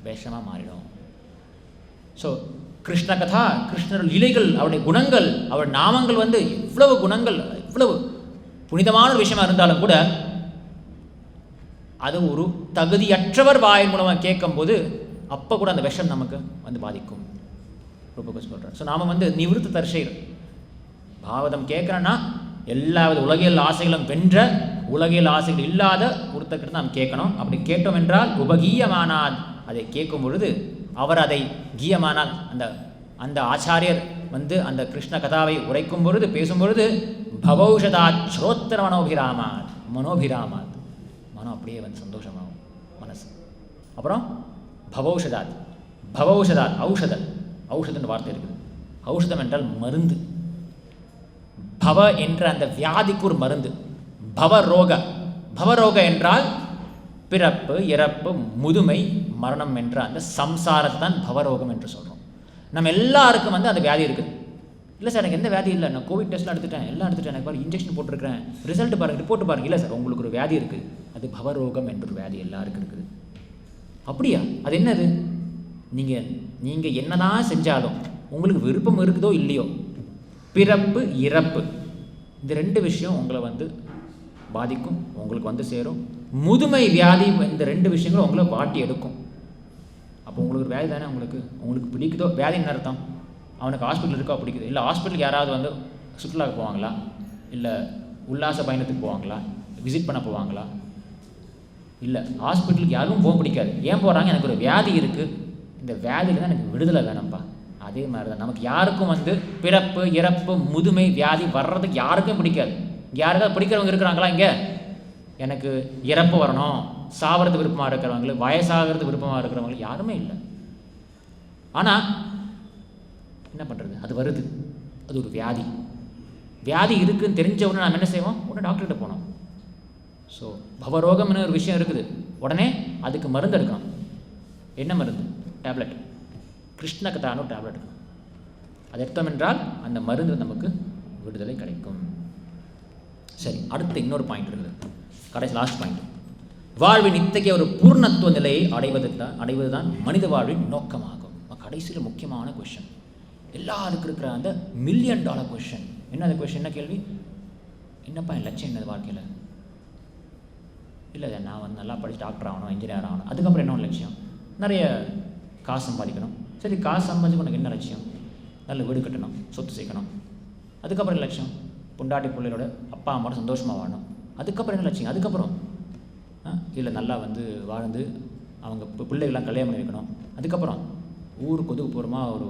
விஷமாக மாறிடும். ஸோ கிருஷ்ண கதா, கிருஷ்ணர் லீலைகள், அவருடைய குணங்கள், அவருடைய நாமங்கள் வந்து எவ்வளவு குணங்கள், எவ்வளவு புனிதமான ஒரு விஷயமா இருந்தாலும் கூட அது ஒரு தகுதியற்றவர் வாயின் மூலமாக கேட்கும்போது அப்போ கூட அந்த விஷம் நமக்கு வந்து பாதிக்கும். ரொம்ப சொல்கிறேன். ஸோ நாம் வந்து நிவிருத்த தரிசைகள் பாகவதம் கேட்குறேன்னா எல்லா வித உலகியல் ஆசைகளும் வென்ற, உலகியல் ஆசைகள் இல்லாத ஒருத்தர்கிட்ட நாம் கேட்கணும். அப்படி கேட்டோம் என்றால் உபகீயமானால், அதை கேட்கும் பொழுது அவர் அதை கீயமானால், அந்த ஆச்சாரியர் வந்து அந்த கிருஷ்ண கதாவை உரைக்கும் பொழுது, பேசும் பொழுது பவௌஷதாத் ஸ்ரோத்திர மனோபிராமாத், மனம் அப்படியே வந்து சந்தோஷமாகும் மனசு. அப்புறம் பவௌஷதாத், ஔஷதம்னு வார்த்தை இருக்குது. ஔஷதம் என்றால் மருந்து. பவ என்ற அந்த வியாதிக்கு ஒரு மருந்து. பவரோக என்றால் பிறப்பு, இறப்பு, முதுமை, மரணம் என்ற அந்த சம்சாரத்தை தான் பவரோகம் என்று சொல்கிறோம். நம்ம எல்லாருக்கும் வந்து அந்த வியாதி இருக்குது. இல்லை சார் எனக்கு எந்த வியாதி இல்லை, நான் கோவிட் டெஸ்ட்லாம் எடுத்துட்டேன், எல்லாம் எடுத்துட்டேன், எனக்கு பாரு இன்ஜெக்ஷன் போட்டிருக்கிறேன், ரிசல்ட் பாருங்கள், ரிப்போர்ட் பாருங்கள். இல்லை சார் உங்களுக்கு ஒரு வியாதி இருக்குது, அது பவரோகம் என்ற ஒரு வியாதி எல்லாருக்கும் இருக்குது. அப்படியா? அது என்னது? நீங்கள் என்னதான் செஞ்சாலும் உங்களுக்கு விருப்பம் இருக்குதோ இல்லையோ, பிறப்பு இறப்பு இந்த ரெண்டு விஷயம் உங்களை வந்து பாதிக்கும், உங்களுக்கு வந்து சேரும். முதுமை, வியாதி, இந்த ரெண்டு விஷயங்களும் உங்களை வாட்டி எடுக்கும். அப்போ உங்களுக்கு ஒரு வியாதி தானே, உங்களுக்கு பிடிக்குதோ, வியாதின்னு அர்த்தம் அவனுக்கு ஹாஸ்பிட்டல் இருக்கா பிடிக்குது. இல்லை ஹாஸ்பிட்டலுக்கு யாராவது வந்து சுற்றுலாவுக்கு போவாங்களா, இல்லை உல்லாச பயணத்துக்கு போவாங்களா, விசிட் பண்ண போவாங்களா? இல்லை, ஹாஸ்பிட்டலுக்கு யாரும் போக பிடிக்காது. ஏன் போகிறாங்க? எனக்கு ஒரு வியாதி இருக்குது, இந்த வியாதியில் தான் எனக்கு விடுதலை வேணும்ப்பா. அதே மாதிரி தான் நமக்கு யாருக்கும் வந்து பிறப்பு, இறப்பு, முதுமை, வியாதி வர்றதுக்கு யாருக்கும் பிடிக்காது. இங்கே யாருக்காவது பிடிக்கிறவங்க இருக்கிறாங்களா? இங்கே எனக்கு இறப்பு வரணும், சாகிறது விருப்பமாக இருக்கிறவங்களுக்கு, வயசாகிறது விருப்பமாக இருக்கிறவங்களுக்கு யாருமே இல்லை. ஆனால் என்ன பண்ணுறது, அது வருது, அது ஒரு வியாதி இருக்குதுன்னு தெரிஞ்ச உடனே நாம் என்ன செய்வோம்? உடனே டாக்டர்கிட்ட போனோம். ஸோ பவரோகம்னு ஒரு விஷயம் இருக்குது, உடனே அதுக்கு மருந்து எடுக்கணும். என்ன மருந்து? டேப்லெட். கிருஷ்ண கதான்னு ஒரு டேப்லெட் எடுக்கணும். அது எடுத்தோம் என்றால் அந்த மருந்து நமக்கு விடுதலை கிடைக்கும். சரி, அடுத்து இன்னொரு பாயிண்ட் இருக்குது, கடைசி லாஸ்ட் பாயிண்ட். வாழ்வின் இத்தகைய ஒரு பூர்ணத்துவ நிலையை அடைவது தான் மனித வாழ்வின் நோக்கமாகும். கடைசியில் முக்கியமான கொஷின், எல்லாருக்கும் இருக்கிற அந்த $1 மில்லியன் கொஷின். என்ன அந்த கொஷின்? என்ன கேள்வி? என்னப்பா என் லட்சியம் என்னது வாழ்க்கையில்? இல்லை நான் வந்து நல்லா படித்து டாக்டர் ஆகணும், இன்ஜினியர் ஆகணும். அதுக்கப்புறம் என்ன லட்சியம்? நிறைய காசு சம்பாதிக்கணும். சரி, காசு சம்பாதிச்சு உனக்கு என்ன லட்சியம்? நல்ல வீடு கட்டணும், சொத்து சேர்க்கணும். அதுக்கப்புறம் என்ன லட்சியம்? பொண்டாட்டி பிள்ளைகளோட அப்பா அம்மாவோட சந்தோஷமாக வாழணும். அதுக்கப்புறம் என்ன லட்சியம்? அதுக்கப்புறம் இல்லை நல்லா வந்து வாழ்ந்து அவங்க பிள்ளைகள்லாம் கல்யாணம் பண்ணி வைக்கணும். அதுக்கப்புறம் ஊருக்கு ஒதுக்குப்புறமாக ஒரு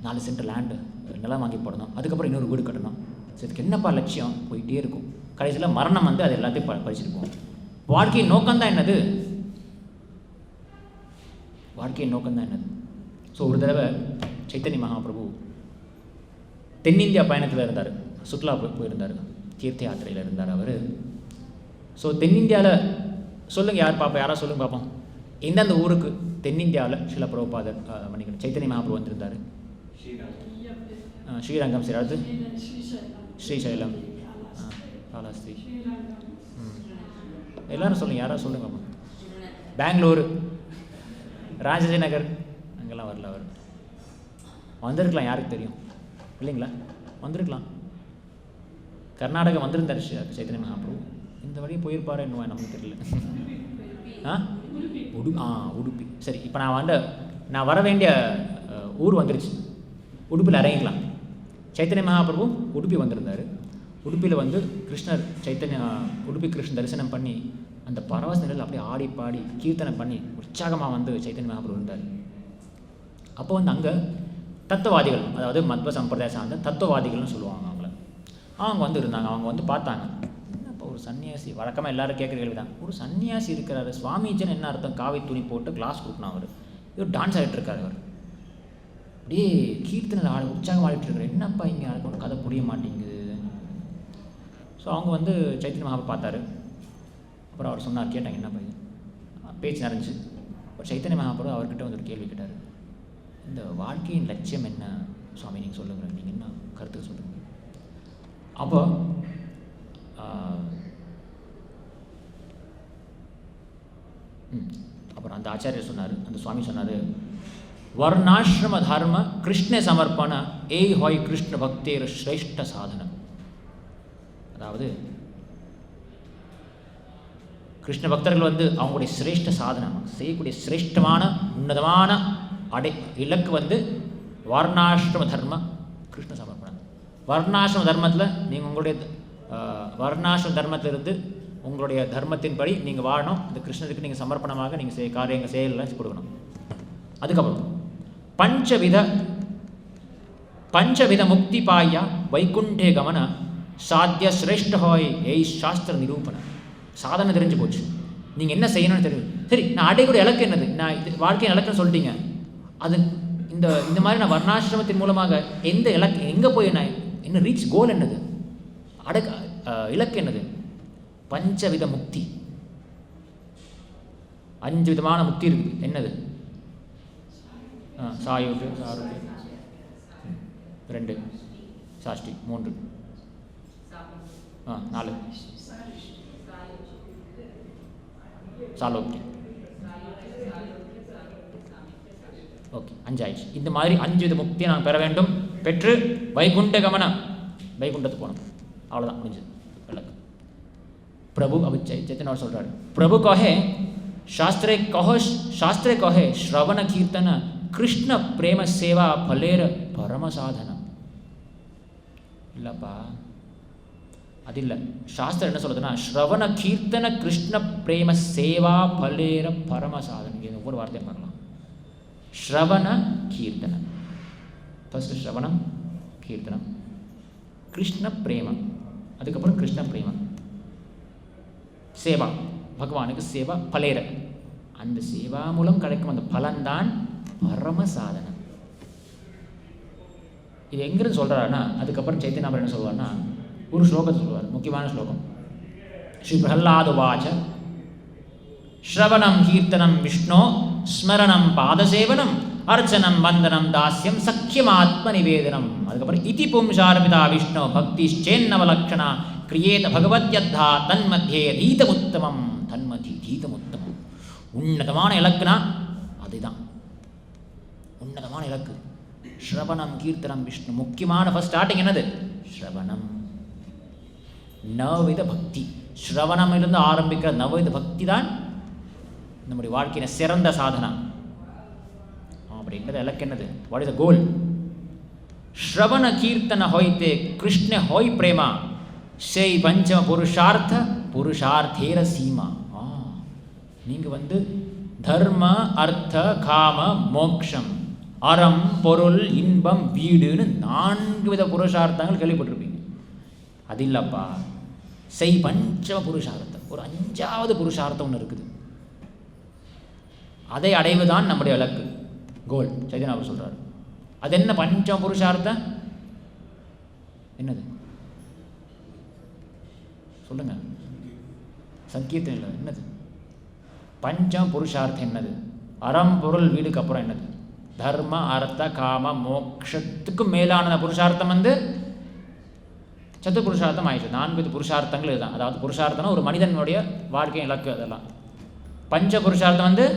4 சென்ட் லேண்டு நிலம் வாங்கி போடணும். அதுக்கப்புறம் இன்னொரு வீடு கட்டணும். ஸோ இதுக்கு என்னப்பா லட்சியம்? போயிட்டே இருக்கும். கடைசியில் மரணம் வந்து அது எல்லாத்தையும் படிச்சிருப்போம். வாழ்க்கையின் நோக்கம்தான் என்னது? வாழ்க்கையின் நோக்கம்தான் என்னது? ஸோ ஒரு தடவை சைத்தன்ய மகாபிரபு தென்னிந்தியா பயணத்தில் இருந்தார், சுற்றுலா போயிருந்தார், தீர்த்த யாத்திரையில் இருந்தார் அவர். ஸோ தென்னிந்தியாவில் சொல்லுங்கள், யார் பார்ப்போம், யாராவது சொல்லுங்க பார்ப்போம், எந்தெந்த ஊருக்கு தென்னிந்தியாவில் சில பிரபுபாதர் மன்னிக்கணும் சைத்தன்ய மகாபிரபு வந்திருந்தார்? ஸ்ரீரங்கம், சரி, அடுத்து ஸ்ரீசைலம், காலாஸ்திரி, எல்லோரும் சொல்லுங்கள், யாராவது சொல்லுங்க பார்ப்போம். பெங்களூர், ராஜாஜிநகர், அங்கெல்லாம் வரல அவர். வந்திருக்கலாம், யாருக்கு தெரியும் இல்லைங்களா? வந்திருக்கலாம். கர்நாடகா வந்திருந்தார் சைத்தன்ய மகாபிரபு. இந்த வழியும் போயிருப்பாரு இன்னும் நமக்கு தெரியல. உடுப்பி. சரி, இப்போ நான் வர வேண்டிய ஊர் வந்துருச்சு. உடுப்பியில் இறங்கிக்கலாம். சைத்தன்ய மகாபிரபு உடுப்பி வந்திருந்தார். உடுப்பியில் வந்து கிருஷ்ணர் உடுப்பி கிருஷ்ணன் தரிசனம் பண்ணி அந்த பரவச நிலையில் அப்படியே ஆடி பாடி கீர்த்தனை பண்ணி உற்சாகமாக வந்து சைத்தன்ய மகாபிரபு இருந்தார். அப்போ வந்து அங்கே தத்துவவாதிகள், அதாவது மத்வ சம்பிரதாய சார்ந்த தத்துவவாதிகள்னு சொல்லுவாங்க அவங்கள, அவங்க வந்து இருந்தாங்க. அவங்க வந்து பார்த்தாங்க, இப்போ ஒரு சன்னியாசி, வழக்கமாக எல்லோரும் கேட்குற கேள்வி தான், ஒரு சன்னியாசி இருக்கிறாரு, சுவாமிஜன் என்ன அர்த்தம்? காவி துணி போட்டு கிளாஸ் கொடுக்கணும், அவர் இவர் டான்ஸ் ஆகிட்டு இருக்காரு, அவர் அப்படியே கீர்த்தனை உற்சாகம் ஆடிட்டு இருக்காரு, என்னப்பா இங்கே எனக்கு ஒன்று கதை புரிய மாட்டேங்குது. ஸோ அவங்க வந்து சைத்தன்ய மகாபிரபு பார்த்தாரு. அப்புறம் அவர் சொன்னார், கேட்டாங்க என்ன பையன், பேச்சு நிறைஞ்சு. அப்புறம் சைத்தன்ய மகாபிரபு அவர்கிட்ட வந்து ஒரு கேள்வி கேட்டார், இந்த வாழ்க்கையின் லட்சியம் என்ன சுவாமி, நீங்கள் சொல்லுங்கள், நீங்கள் என்ன கருத்து சொல்லுங்கள். அப்போ அப்புறம் அந்த ஆச்சாரியர் சொன்னார், அந்த சுவாமி சொன்னார், વર્ણાશ્રમ ધર્મ கிருஷ்ண சமர்ப்பண ஏய் ஹாய் கிருஷ்ண பக்தேர் ஸ்ரேஷ்ட சாதனம். அதாவது கிருஷ்ண பக்தர்கள் வந்து அவங்களுடைய சிரேஷ்ட சாதனம் செய்யக்கூடிய சிரேஷ்டமான உன்னதமான இலக்கு வந்து வர்ணாசிரம தர்ம கிருஷ்ண சமர்ப்பணம். வர்ணாசிரம தர்மத்தில் நீங்கள் உங்களுடைய வர்ணாசிரம தர்மத்திலிருந்து உங்களுடைய தர்மத்தின்படி நீங்கள் வாழணும். இந்த கிருஷ்ணருக்கு நீங்கள் சமர்ப்பணமாக நீங்கள் காரியங்கள் செயலெல்லாம் கொடுக்கணும். அதுக்கப்புறம் பஞ்சவித முக்தி பாயா வைகுண்டே கமன சாத்திய சிரேஷ்ட ஹோய் ஏய் சாஸ்திர நிரூபண. சாதனை தெரிஞ்சு போச்சு, நீங்கள் என்ன செய்யணும்னு தெரியும். சரி, நான் அடையக்கூடிய இலக்கு என்னது? நான் இது வாழ்க்கையின் இலக்குன்னு சொல்லிட்டீங்க. அது இந்த மாதிரி நான் வர்ணாசிரமத்தின் மூலமாக எந்த இலக்கு, எங்கே போய் நான் என்ன ரீச், கோல் என்னது, இலக்கு என்னது? பஞ்சவித முக்தி. 5 விதமான முக்தி இருக்குது. என்னது? சாயோகு, சாரோகு 2, சாஷ்டி 3, 4, சாலோக்தி. ஓகே, 5 ஆயிடுச்சு. இந்த மாதிரி 5 வித முக்தியை நான் பெற வேண்டும். பெற்று வைகுண்ட கமனம், வைகுண்டத்துக்கு போகணும். அவ்வளோதான், முடிஞ்சது விளக்கு. பிரபு அபு चैतन्य சொல்கிறாரு, பிரபு கஹே சாஸ்திரே கஹே ஸ்ரவண கீர்த்தன கிருஷ்ண பிரேம சேவா பலேர பரம சாதனம். இல்லைப்பா, அது இல்லை. சாஸ்திரம் என்ன சொல்லுதுன்னா, ஸ்ரவண கீர்த்தன கிருஷ்ண பிரேம சேவா பலேர பரம சாதனம். இங்கே ஒவ்வொரு வார்த்தையும் பார்க்கலாம். ஸ்ரவண கீர்த்தனம், ஃபர்ஸ்ட் ஸ்ரவணம், கீர்த்தனம், கிருஷ்ண பிரேமம், அதுக்கப்புறம் கிருஷ்ண பிரேமம், சேவா, பகவானுக்கு சேவா பலேர. அந்த சேவா மூலம் கிடைக்கும் அந்த பலன்தான் பரம சாதனம். இது எங்கிருந்து சொல்கிறாருன்னா, அதுக்கப்புறம் சைத்தன்யா என்ன சொல்வார்னா, ஒரு ஸ்லோகத்தை சொல்வார், முக்கியமான ஸ்லோகம். ஸ்ரீ பிரஹ்லாத உவாச ஸ்ரவணம் கீர்த்தனம் விஷ்ணோ ஸ்மரணம் பாதசேவனம் அர்ச்சனம் வந்தனம் தாஸ்யம் சக்கியமாத்ம நிவேதனம். அதுக்கப்புறம் இதி பும்சார்பிதா விஷ்ணோ பக்திச்சேன்னவலக்ஷணா கிரியேத பகவத்யத்தா தன்மத்தியே தீதமுத்தமம். தன்மதி தீதமுத்தமம். உன்னதமான இலக்குனா அதுதான் உன்னதமான இலக்கு. ஸ்ரவணம் கீர்த்தனம் விஷ்ணு. முக்கியமான ஃபர்ஸ்ட் ஸ்டார்டிங் என்னது? ஸ்ரவணம். நவவித பக்தி. ஸ்ரவணம் இருந்து ஆரம்பிக்கிற நவவித பக்தி தான் நம்முடைய வாழ்க்கையின சிறந்த சாதனா. அப்படிங்கிறது இலக்கு என்னது? வாட் இஸ் த கோல்? ஸ்ரவண கீர்த்தன ஹோய்த்தே கிருஷ்ண ஹோய் பிரேமா செய் பஞ்சம புருஷார்த்தேர சீமா. நீங்கள் வந்து தர்ம அர்த்த காம மோக்ஷம், அறம் பொருள் இன்பம் வீடுன்னு 4 வித புருஷார்த்தங்கள் கேள்விப்பட்டிருப்பீங்க. அது இல்லைப்பா, செய் பஞ்சம புருஷார்த்தம், ஒரு 5வது புருஷார்த்தம் ஒன்று இருக்குது. அதை அடைவுதான் நம்முடைய இலக்கு, கோல். சைதன்யா அவர் சொல்கிறார். அது என்ன பஞ்சம புருஷார்த்தம்? என்னது சொல்லுங்க? சங்கீர்த்தம் இல்லை, என்னது பஞ்சம புருஷார்த்தம்? என்னது? அறம் பொருள் வீடுக்கு அப்புறம் என்னது? தர்ம அர்த்த காம மோக்ஷத்துக்கு மேலான புருஷார்த்தம் வந்து சத்துர்புருஷார்த்தம் ஆயிடுச்சு. 4 புருஷார்த்தங்கள் இதுதான். அதாவது புருஷார்த்தம்னா ஒரு மனிதனுடைய வாழ்க்கை இலக்கு. அதெல்லாம் பஞ்ச புருஷார்த்தம் வந்து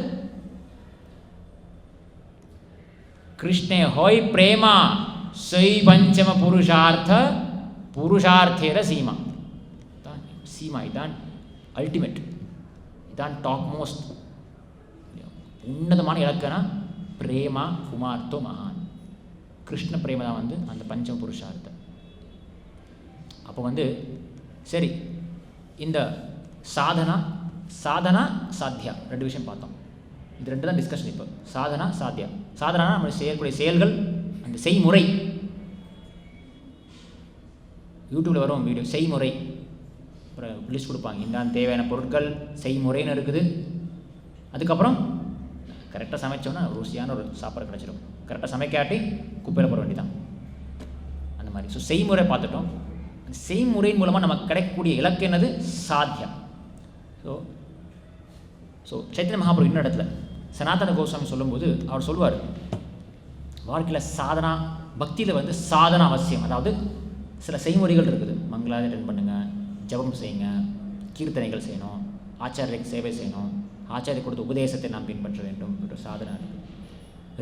கிருஷ்ணே ஹோய் பிரேமா செய் பஞ்சம புருஷார்த்தேர சீமா. இதான் சீமா, இதான் அல்டிமேட், இதான் டாப் மோஸ்ட் உன்னதமான இலக்குனா பிரேமா குமார்த்தோ மகான். கிருஷ்ண பிரேம தான் வந்து அந்த பஞ்சம புருஷார்த்தம். அப்போ வந்து சரி, இந்த சாதனா சாத்தியா 2 விஷயம் பார்த்தோம். இது 2 தான் டிஸ்கஷன் இப்போ. சாதனா சாத்தியா. சாதனா நம்ம செய்யக்கூடிய செயல்கள், அந்த செய்முறை. யூடியூப்பில் வரும் வீடியோ செய்முறை, அப்புறம் லிஸ்ட் கொடுப்பாங்க. இந்த தேவையான பொருட்கள் செய்முறைன்னு இருக்குது. அதுக்கப்புறம் கரெக்டாக சமைச்சோன்னா ருசியான ஒரு சாப்பாடு கிடச்சிடும். கரெக்டாக சமைக்காட்டி குப்பையில் போட வேண்டியதான். அந்த மாதிரி ஸோ செய்முறை பார்த்துட்டோம். அந்த செய்முறையின் மூலமாக நமக்கு கிடைக்கக்கூடிய இலக்கு என்னது? சாத்தியா. ஸோ சைத்தன்ய மகாபிரபு இன்னொரு இடத்துல சனாதன கோஸ்வாமி சொல்லும்போது அவர் சொல்லுவார், வாழ்க்கையில் சாதனா, பக்தியில் வந்து சாதனா அவசியம். அதாவது சில செய்முறைகள் இருக்குது. மங்களாதி அட்டெண்ட் பண்ணுங்கள், ஜபம் செய்யுங்க, கீர்த்தனைகள் செய்யணும், ஆச்சாரியருக்கு சேவை செய்யணும், ஆச்சாரிய கொடுத்த உபதேசத்தை நாம் பின்பற்ற வேண்டும் என்ற சாதனை இருக்குது.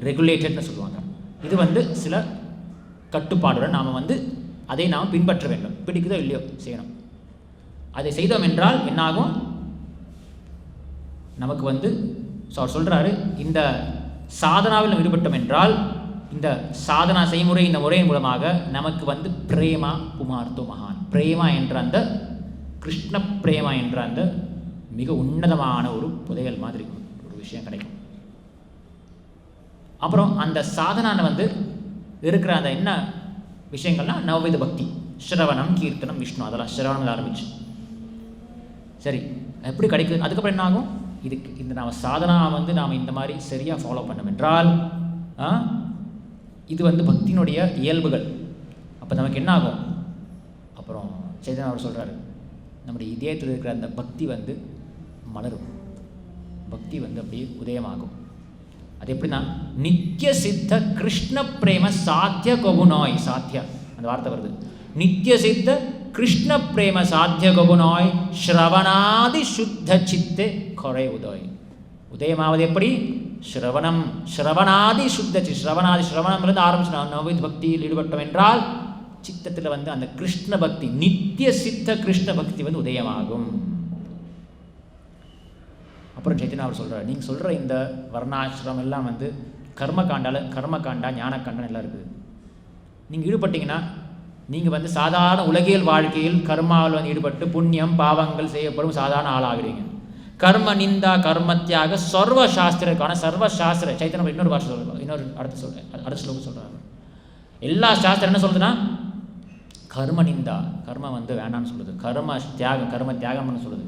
ரெகுலேட்டட்னு சொல்லுவாங்க. இது வந்து சில கட்டுப்பாடுடன் நாம் அதை நாம் பின்பற்ற வேண்டும். பிடிக்குதோ இல்லையோ செய்யணும். அதை செய்தோம் என்றால் என்னாகும், நமக்கு அவர் சொல்கிறாரு, இந்த சாதனாவில் நம்ம ஈடுபட்டோம் என்றால் இந்த சாதனா செய்முறை, இந்த முறையின் மூலமாக நமக்கு பிரேமா புமார்த்தோ மகான், பிரேமா என்ற அந்த கிருஷ்ண பிரேமா என்ற அந்த மிக உன்னதமான ஒரு புதையல் மாதிரி ஒரு விஷயம் கிடைக்கும். அப்புறம் அந்த சாதனான இருக்கிற அந்த என்ன விஷயங்கள்னா நவவித பக்தி, ஸ்ரவணம், கீர்த்தனம், விஷ்ணு, அதெல்லாம் ஸ்ரவணம் ஆரம்பிச்சு சரி எப்படி கிடைக்குது. அதுக்கப்புறம் என்ன ஆகும், இதுக்கு இந்த நாம் சாதனா நாம் இந்த மாதிரி சரியாக ஃபாலோ பண்ணோம் என்றால் இது பக்தியினுடைய இயல்புகள். அப்போ நமக்கு என்ன ஆகும், அப்புறம் சைதன்யா அவர் சொல்கிறாரு, நம்முடைய இதயத்தில் இருக்கிற அந்த பக்தி மலரும், பக்தி அப்படியே உதயமாகும். அது எப்படின்னா, நித்திய சித்த கிருஷ்ண பிரேம சாத்திய கொபுனாய், சாத்தியா அந்த வார்த்தை வருது, நித்திய சித்த கிருஷ்ண பிரேம சாத்திய கொபுனாய் ஸ்ரவணாதி சுத்த சித்தே கொரை உதய். உதயமாவது எப்படி, ஸ்ரவணம், ஸ்ரவணாதி சுத்த சித், ஸ்ரவணம்லேருந்து ஆரம்பிச்சு நவவித பக்தியில் ஈடுபட்டோம் என்றால் சித்தத்தில் அந்த கிருஷ்ண பக்தி, நித்திய சித்த கிருஷ்ண பக்தி உதயமாகும். அப்புறம் சைத்தன்யா அவர் சொல்கிறார், நீங்கள் சொல்கிற இந்த வர்ணாசிரமம் எல்லாம் கர்மகாண்டா ஞானகாண்டான்னு எல்லாம் இருக்குது. நீங்கள் ஈடுபட்டீங்கன்னா நீங்கள் சாதாரண உலகியல் வாழ்க்கையில் கர்மாவில் ஈடுபட்டு புண்ணியம் பாவங்கள் செய்யப்படும் சாதாரண ஆளாகிறீங்க. கர்ம நிந்தா கர்மத்தியாக சர்வசாஸ்திரக்கான சர்வசாஸ்திர சைத்தன்யம் இன்னொரு பாஷை சொல்கிறார், இன்னொரு அடுத்த ஸ்லோகம் சொல்கிறார். எல்லா சாஸ்திரம் என்ன சொல்லுதுன்னா, கர்ம நிந்தா, கர்ம வேண்டாம்னு சொல்லுது, கர்ம தியாகம்னு சொல்லுது.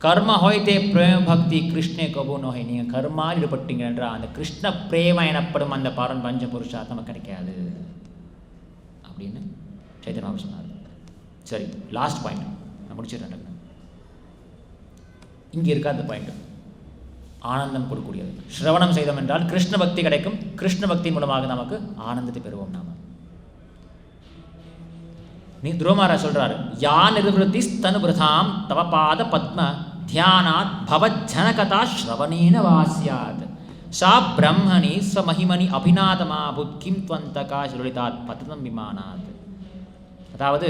கர்ம ஹோய்தே பிரேம பக்தி கிருஷ்ணே கபு நோய், நீங்கள் கர்மாவில் ஈடுபட்டீங்க என்றால் அந்த கிருஷ்ண பிரேம எனப்படும் அந்த பாரன் பஞ்ச புருஷார்த்தம் கிடைக்காது அப்படின்னு சைத்தன்யா சொன்னார். சரி, லாஸ்ட் பாயிண்ட் நான் முடிச்சிடுறேன். இங்கே இருக்க அந்த பாயிண்ட் ஆனந்தம் கொடுக்கக்கூடியது. ஸ்ரவணம் செய்தோம் என்றால் கிருஷ்ண பக்தி கிடைக்கும். கிருஷ்ண பக்தி மூலமாக நமக்கு ஆனந்தத்தை பெறுவோம். நாம துருவ மகாராஜ் சொல்றாரு, யா நிர்வൃத்தி ஸ்தனுபிருதாம் தவ பாத பத்ம தியானாத் பவஜனகதா ஸ்ரவணேன வாஸ்யாத் சா பிரம்மணி ஸ்வமஹிமணி அபிநாதமா புத்கிம் துவந்தகா சுலிதாத் பதனம் விமானாத். அதாவது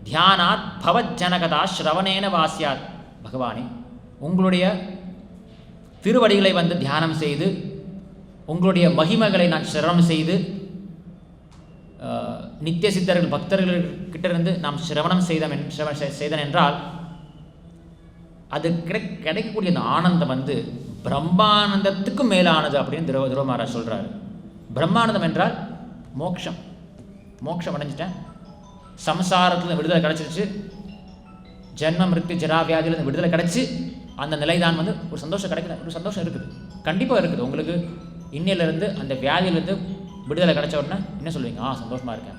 தியானாத் பவஜனகதா ஸ்ரவணேன வாஸ்யாத், பகவானே உங்களுடைய திருவடிகளை தியானம் செய்து உங்களுடைய மகிமைகளை நான் சிரவணம் செய்து நித்திய சித்தர்கள் பக்தர்கள்கிட்ட நாம் சிரவணம் செய்தன் என்றால் அது கிடைக்கக்கூடிய அந்த ஆனந்தம் பிரம்மானந்தத்துக்கும் மேலானது அப்படின்னு துருவ மகாராஜ் சொல்கிறார். பிரம்மானந்தம் என்றால் மோட்சம், மோட்சம் அடைஞ்சிட்டேன், சம்சாரத்தில் விடுதலை கிடச்சிருச்சு, ஜென்ம மிருத்யு ஜராவியாதியிலிருந்து விடுதலை கிடச்சி அந்த நிலை தான் ஒரு சந்தோஷம் கிடைக்குது, ஒரு சந்தோஷம் இருக்குது, கண்டிப்பாக இருக்குது. உங்களுக்கு இன்னையிலேருந்து அந்த வியாதியிலேருந்து விடுதலை கிடைச்ச உடனே என்ன சொல்லுவீங்க, சந்தோஷமாக இருக்கேன்.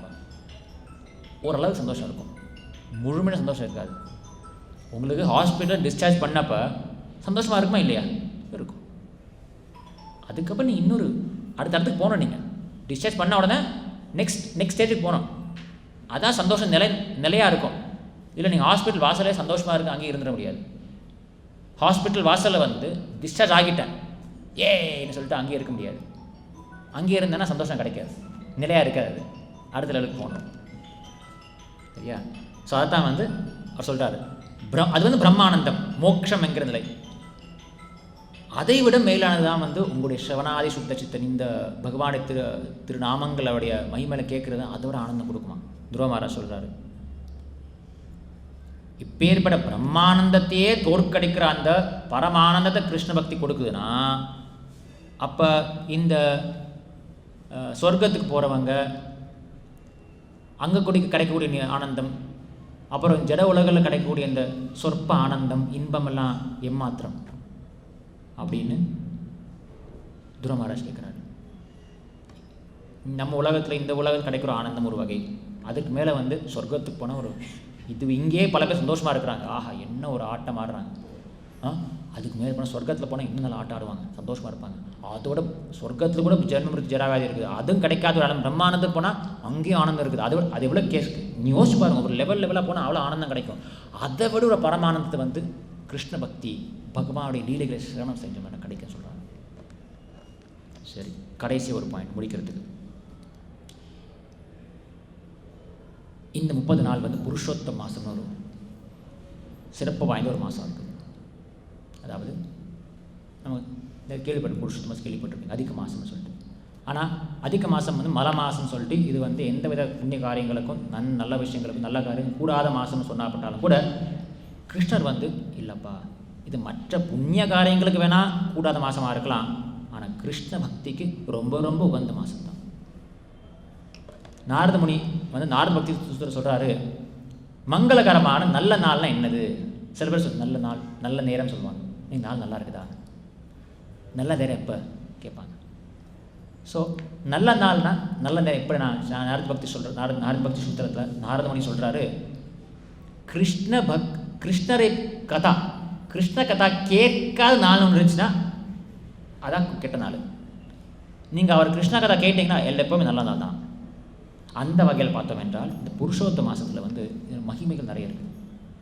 ஓரளவுக்கு சந்தோஷம் இருக்கும், முழுமையான சந்தோஷம் இருக்காது. உங்களுக்கு ஹாஸ்பிட்டல் டிஸ்சார்ஜ் பண்ணப்போ சந்தோஷமாக இருக்குமா இல்லையா, இருக்கும். அதுக்கப்புறம் நீங்கள் இன்னொரு அடுத்த இடத்துக்கு போகணும். நீங்கள் டிஸ்சார்ஜ் பண்ண உடனே நெக்ஸ்ட் ஸ்டேஜுக்கு போகணும். அதான் சந்தோஷம் நிலையாக இருக்கும். இல்லை நீங்கள் ஹாஸ்பிட்டல் வாசலே சந்தோஷமாக இருக்குது அங்கேயே இருந்துட முடியாது. ஹாஸ்பிட்டல் வாசலில் டிஸ்சார்ஜ் ஆகிட்டேன் ஏன்னு சொல்லிட்டு அங்கேயே இருக்க முடியாது. அங்கேயே இருந்தேன்னா சந்தோஷம் கிடைக்காது, நிலையாக இருக்காது, அடுத்த லெவலுக்கு போகணும். சரியா? ஸோ அதான் அவர் சொல்கிறாரு, அது பிரம்மானந்தம், மோட்சம் என்கிற நிலை. அதை விட மேலானது தான் உங்களுடைய ஸ்ரவணாதி சுத்த சித்தன், இந்த பகவானுடைய திருநாமங்களுடைய மகிமையில கேட்குறது அதோட ஆனந்தம் கொடுக்குமா. துருவ மகாராஜ் சொல்கிறாரு, இப்பேற்பட்ட பிரம்மானந்தத்தையே தோற்கடிக்கிற அந்த பரமானந்தத்தை கிருஷ்ண பக்தி கொடுக்குதுன்னா, அப்போ இந்த சொர்க்கத்துக்கு போகிறவங்க அங்கே கிடைக்கக்கூடிய ஆனந்தம், அப்புறம் ஜட உலகில் கிடைக்கக்கூடிய இந்த சொற்ப ஆனந்தம் இன்பமெல்லாம் எம்மாத்திரம் அப்படின்னு துருவ மகாராஜ் கேட்குறாரு. நம்ம உலகத்தில் இந்த உலகத்தில் கிடைக்கிற ஆனந்தம் ஒரு வகை, அதுக்கு மேலே சொர்க்கத்துக்கு போன ஒரு இது இங்கேயே பல பேர் சந்தோஷமாக இருக்கிறாங்க, ஆஹா என்ன ஒரு ஆட்டம் ஆடுறாங்க. அதுக்கு மேலே போனால் சொர்க்கத்தில் போனால் இன்னும் நல்லா ஆட்டம் ஆடுவாங்க, சந்தோஷமாக இருப்பாங்க. அதோட சொர்க்கத்தில் கூட ஜென்ம ஜராவாதி இருக்குது, அதுவும் கிடைக்காத ஒரு ஆனந்தம். பிரம்மானந்தம் போனால் அங்கேயும் ஆனந்தம் இருக்குது. அது எவ்வளோ கேஸ்க்கு நீ யோசிச்சு பாருங்கள், ஒரு லெவலாக போனால் அவ்வளோ ஆனந்தம் கிடைக்கும். அதை விட ஒரு பரமானந்தத்தை கிருஷ்ண பக்தி பகவானுடைய லீலைகளை சிரவணம் செஞ்சோம்னா கிடைக்க சொல்கிறாங்க. சரி, கடைசி ஒரு பாயிண்ட் முடிக்கிறதுக்கு. இந்த 30 நாள் வந்து புருஷோத்தம மாதம்னு ஒரு சிறப்பு வாய்ந்த ஒரு மாதம் இருக்குது. அதாவது நம்ம கேள்விப்பட்ட புருஷோத்தம மாதம் கேள்விப்பட்டிருப்பீங்க, அதிக மாதம்னு சொல்லிட்டு. ஆனால் அதிக மாதம் வந்து மல மாதம்னு சொல்லிட்டு இது வந்து எந்தவித புண்ணிய காரியங்களுக்கும் நல்ல விஷயங்களுக்கும் நல்ல காரியம் கூடாத மாதம்னு சொன்னாப்பட்டாலும் கூட கிருஷ்ணர் வந்து இல்லைப்பா, இது மற்ற புண்ணிய காரியங்களுக்கு வேணால் கூடாத மாதமாக இருக்கலாம், ஆனால் கிருஷ்ண பக்திக்கு ரொம்ப ரொம்ப உகந்த மாதம் தான். நாரத முனி வந்து நாரத பக்தி சொல்கிறாரு, மங்களகரமான நல்ல நாள்னா என்னது? சில பேர் நல்ல நாள் நல்ல நேரம் சொல்லுவாங்க. நீங்கள் நாள் நல்லா இருக்குதா? நல்ல நேரம் எப்போ கேட்பாங்க. ஸோ நல்ல நாள்னா நல்ல நேரம் எப்படி? நான் நாரத பக்தி சொல்கிறேன். நாரத பக்தி சூத்திரத்தில் நாரத முனி சொல்கிறாரு, கிருஷ்ணரை கதா கிருஷ்ண கதா கேட்காத நாள் ஒன்று இருந்துச்சுன்னா அதான் கெட்ட நாள். நீங்கள் அவர் கிருஷ்ண கதா கேட்டிங்கன்னா எப்போவுமே நல்ல நாள் தான். அந்த வகையில் பார்த்தோம் என்றால் இந்த புருஷோத்தம மாதத்தில் வந்து மகிமைகள் நிறைய இருக்குது.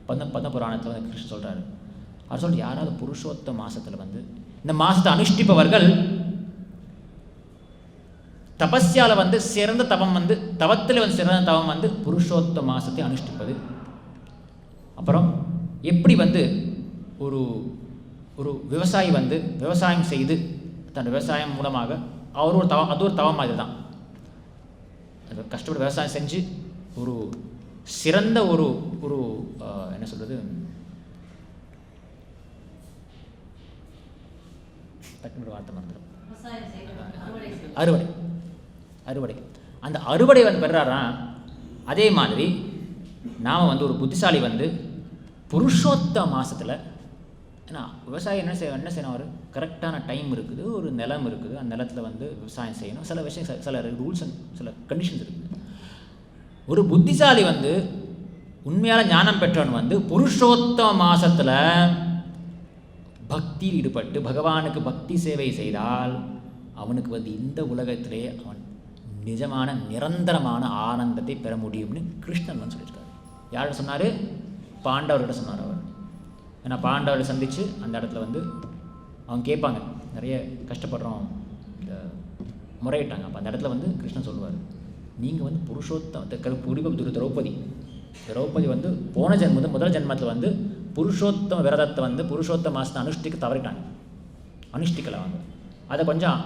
பத்ம புராணத்தில் வந்து கிருஷ்ணன் சொல்கிறாரு, அவர் சொல்லிட்டு யாராவது புருஷோத்தம மாதத்தில் வந்து இந்த மாதத்தை அனுஷ்டிப்பவர்கள் தபஸ்யால் வந்து சிறந்த தவம் வந்து தவத்தில் வந்து சிறந்த தவம் வந்து புருஷோத்தம மாதத்தை அனுஷ்டிப்பது. அப்புறம் எப்படி வந்து ஒரு ஒரு விவசாயி வந்து விவசாயம் செய்து தன் விவசாயம் மூலமாக அவர் ஒரு தவம், அது ஒரு தவம் மாதிரி தான். கஷ்டப்பட்டு விவசாயம் செஞ்சு ஒரு சிறந்த ஒரு ஒரு என்ன சொல்கிறது, டக்குனு வார்த்தை மறந்துடும், அறுவடை. அந்த அறுவடை வந்து பெறாரா. அதே மாதிரி நாம் வந்து ஒரு புத்திசாலி வந்து புருஷோத்தம மாதத்தில், ஏன்னா விவசாயி என்ன செய்யணும், அவர் கரெக்டான டைம் இருக்குது, ஒரு நிலம் இருக்குது, அந்த நிலத்தில் வந்து விவசாயம் செய்யணும். சில விஷயம் சில ரூல்ஸ் அண்ட் சில கண்டிஷன்ஸ் இருக்குது. ஒரு புத்திசாலி வந்து உண்மையான ஞானம் பெற்றவன் வந்து புருஷோத்தம மாதத்தில் பக்தியில் ஈடுபட்டு பகவானுக்கு பக்தி சேவை செய்தால் அவனுக்கு வந்து இந்த உலகத்திலே அவன் நிஜமான நிரந்தரமான ஆனந்தத்தை பெற முடியும்னு கிருஷ்ணன் வந்து சொல்லியிருக்காரு. யார் சொன்னார்? பாண்டவர்கிட்ட சொன்னார் அவர். ஏன்னா பாண்டவரை சந்தித்து அந்த இடத்துல வந்து அவங்க கேட்பாங்க, நிறைய கஷ்டப்படுறோம், இந்த முறையிட்டாங்க. அப்போ அந்த இடத்துல வந்து கிருஷ்ணன் சொல்லுவார், நீங்கள் வந்து புருஷோத்தம திரௌபதி வந்து போன முதல் ஜென்மத்தில் வந்து புருஷோத்தம விரதத்தை வந்து புருஷோத்தம மாதத்தை அனுஷ்டிக்க தவறிட்டாங்க, அனுஷ்டிக்கலை. அவங்க அதை கொஞ்சம்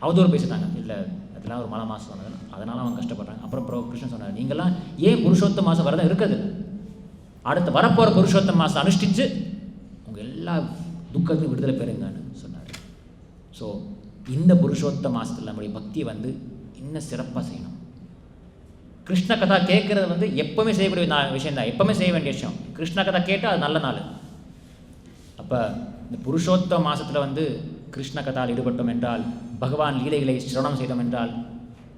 அவதூறு பேசிட்டாங்க, இல்லை அதெல்லாம் ஒரு மலை மாதம் சொன்னது, அதனால் அவங்க கஷ்டப்படுறாங்க. அப்புறம் கிருஷ்ணன் சொன்னார், நீங்கள்லாம் ஏன் புருஷோத்தம மாதம் விரதம் இருக்குது? அடுத்து வரப்போகிற புருஷோத்தம மாதம் அனுஷ்டிச்சு உங்கள் எல்லா துக்கத்தையும் விடுதலை பெறுங்கன்னு சொன்னார். ஸோ இந்த புருஷோத்தம மாதத்தில் நம்முடைய பக்தியை வந்து இன்னும் சிறப்பாக செய்யணும். கிருஷ்ண கதா கேட்குறது வந்து எப்போவுமே செய்யக்கூடிய விஷயம் தான், எப்போவுமே செய்ய வேண்டிய விஷயம். கிருஷ்ண கதா கேட்டால் அது நல்ல நாள். அப்போ இந்த புருஷோத்தம மாதத்தில் வந்து கிருஷ்ண கதாவில் ஈடுபட்டோம் என்றால், பகவான் லீலைகளை சிரவணம் செய்தோம் என்றால்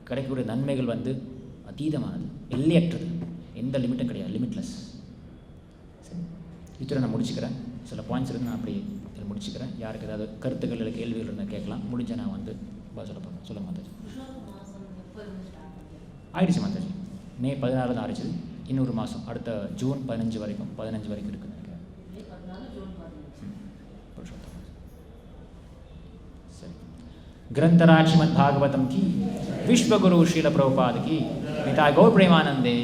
கிடைக்கக்கூடிய நன்மைகள் வந்து அதீதமானது, எல்லையற்றது, எந்த லிமிட்டும் கிடையாது, லிமிட்லெஸ். சரி, இதில் நான் முடிச்சுக்கிறேன். சில பாயிண்ட்ஸ் இருக்குது, நான் அப்படி இதில் முடிச்சுக்கிறேன். யாருக்கு ஏதாவது கருத்துக்கள் இல்லை கேள்விகள் இருந்தால் கேட்கலாம். முடிஞ்ச நான் வந்து சொல்ல போகிறேன். சொல்ல மாதாஜி. ஆயிடுச்சு மாதாஜி, மே 16 ஆரம்பிச்சது. இன்னொரு மாதம் அடுத்த ஜூன் 15 வரைக்கும் இருக்குதுன்னு நினைக்கிறேன். சரி, ग्रंथराज श्रीमद् भागवतम की, विश्व गुरु श्रील प्रभुपाद की, पिता गौर प्रेमानंदे।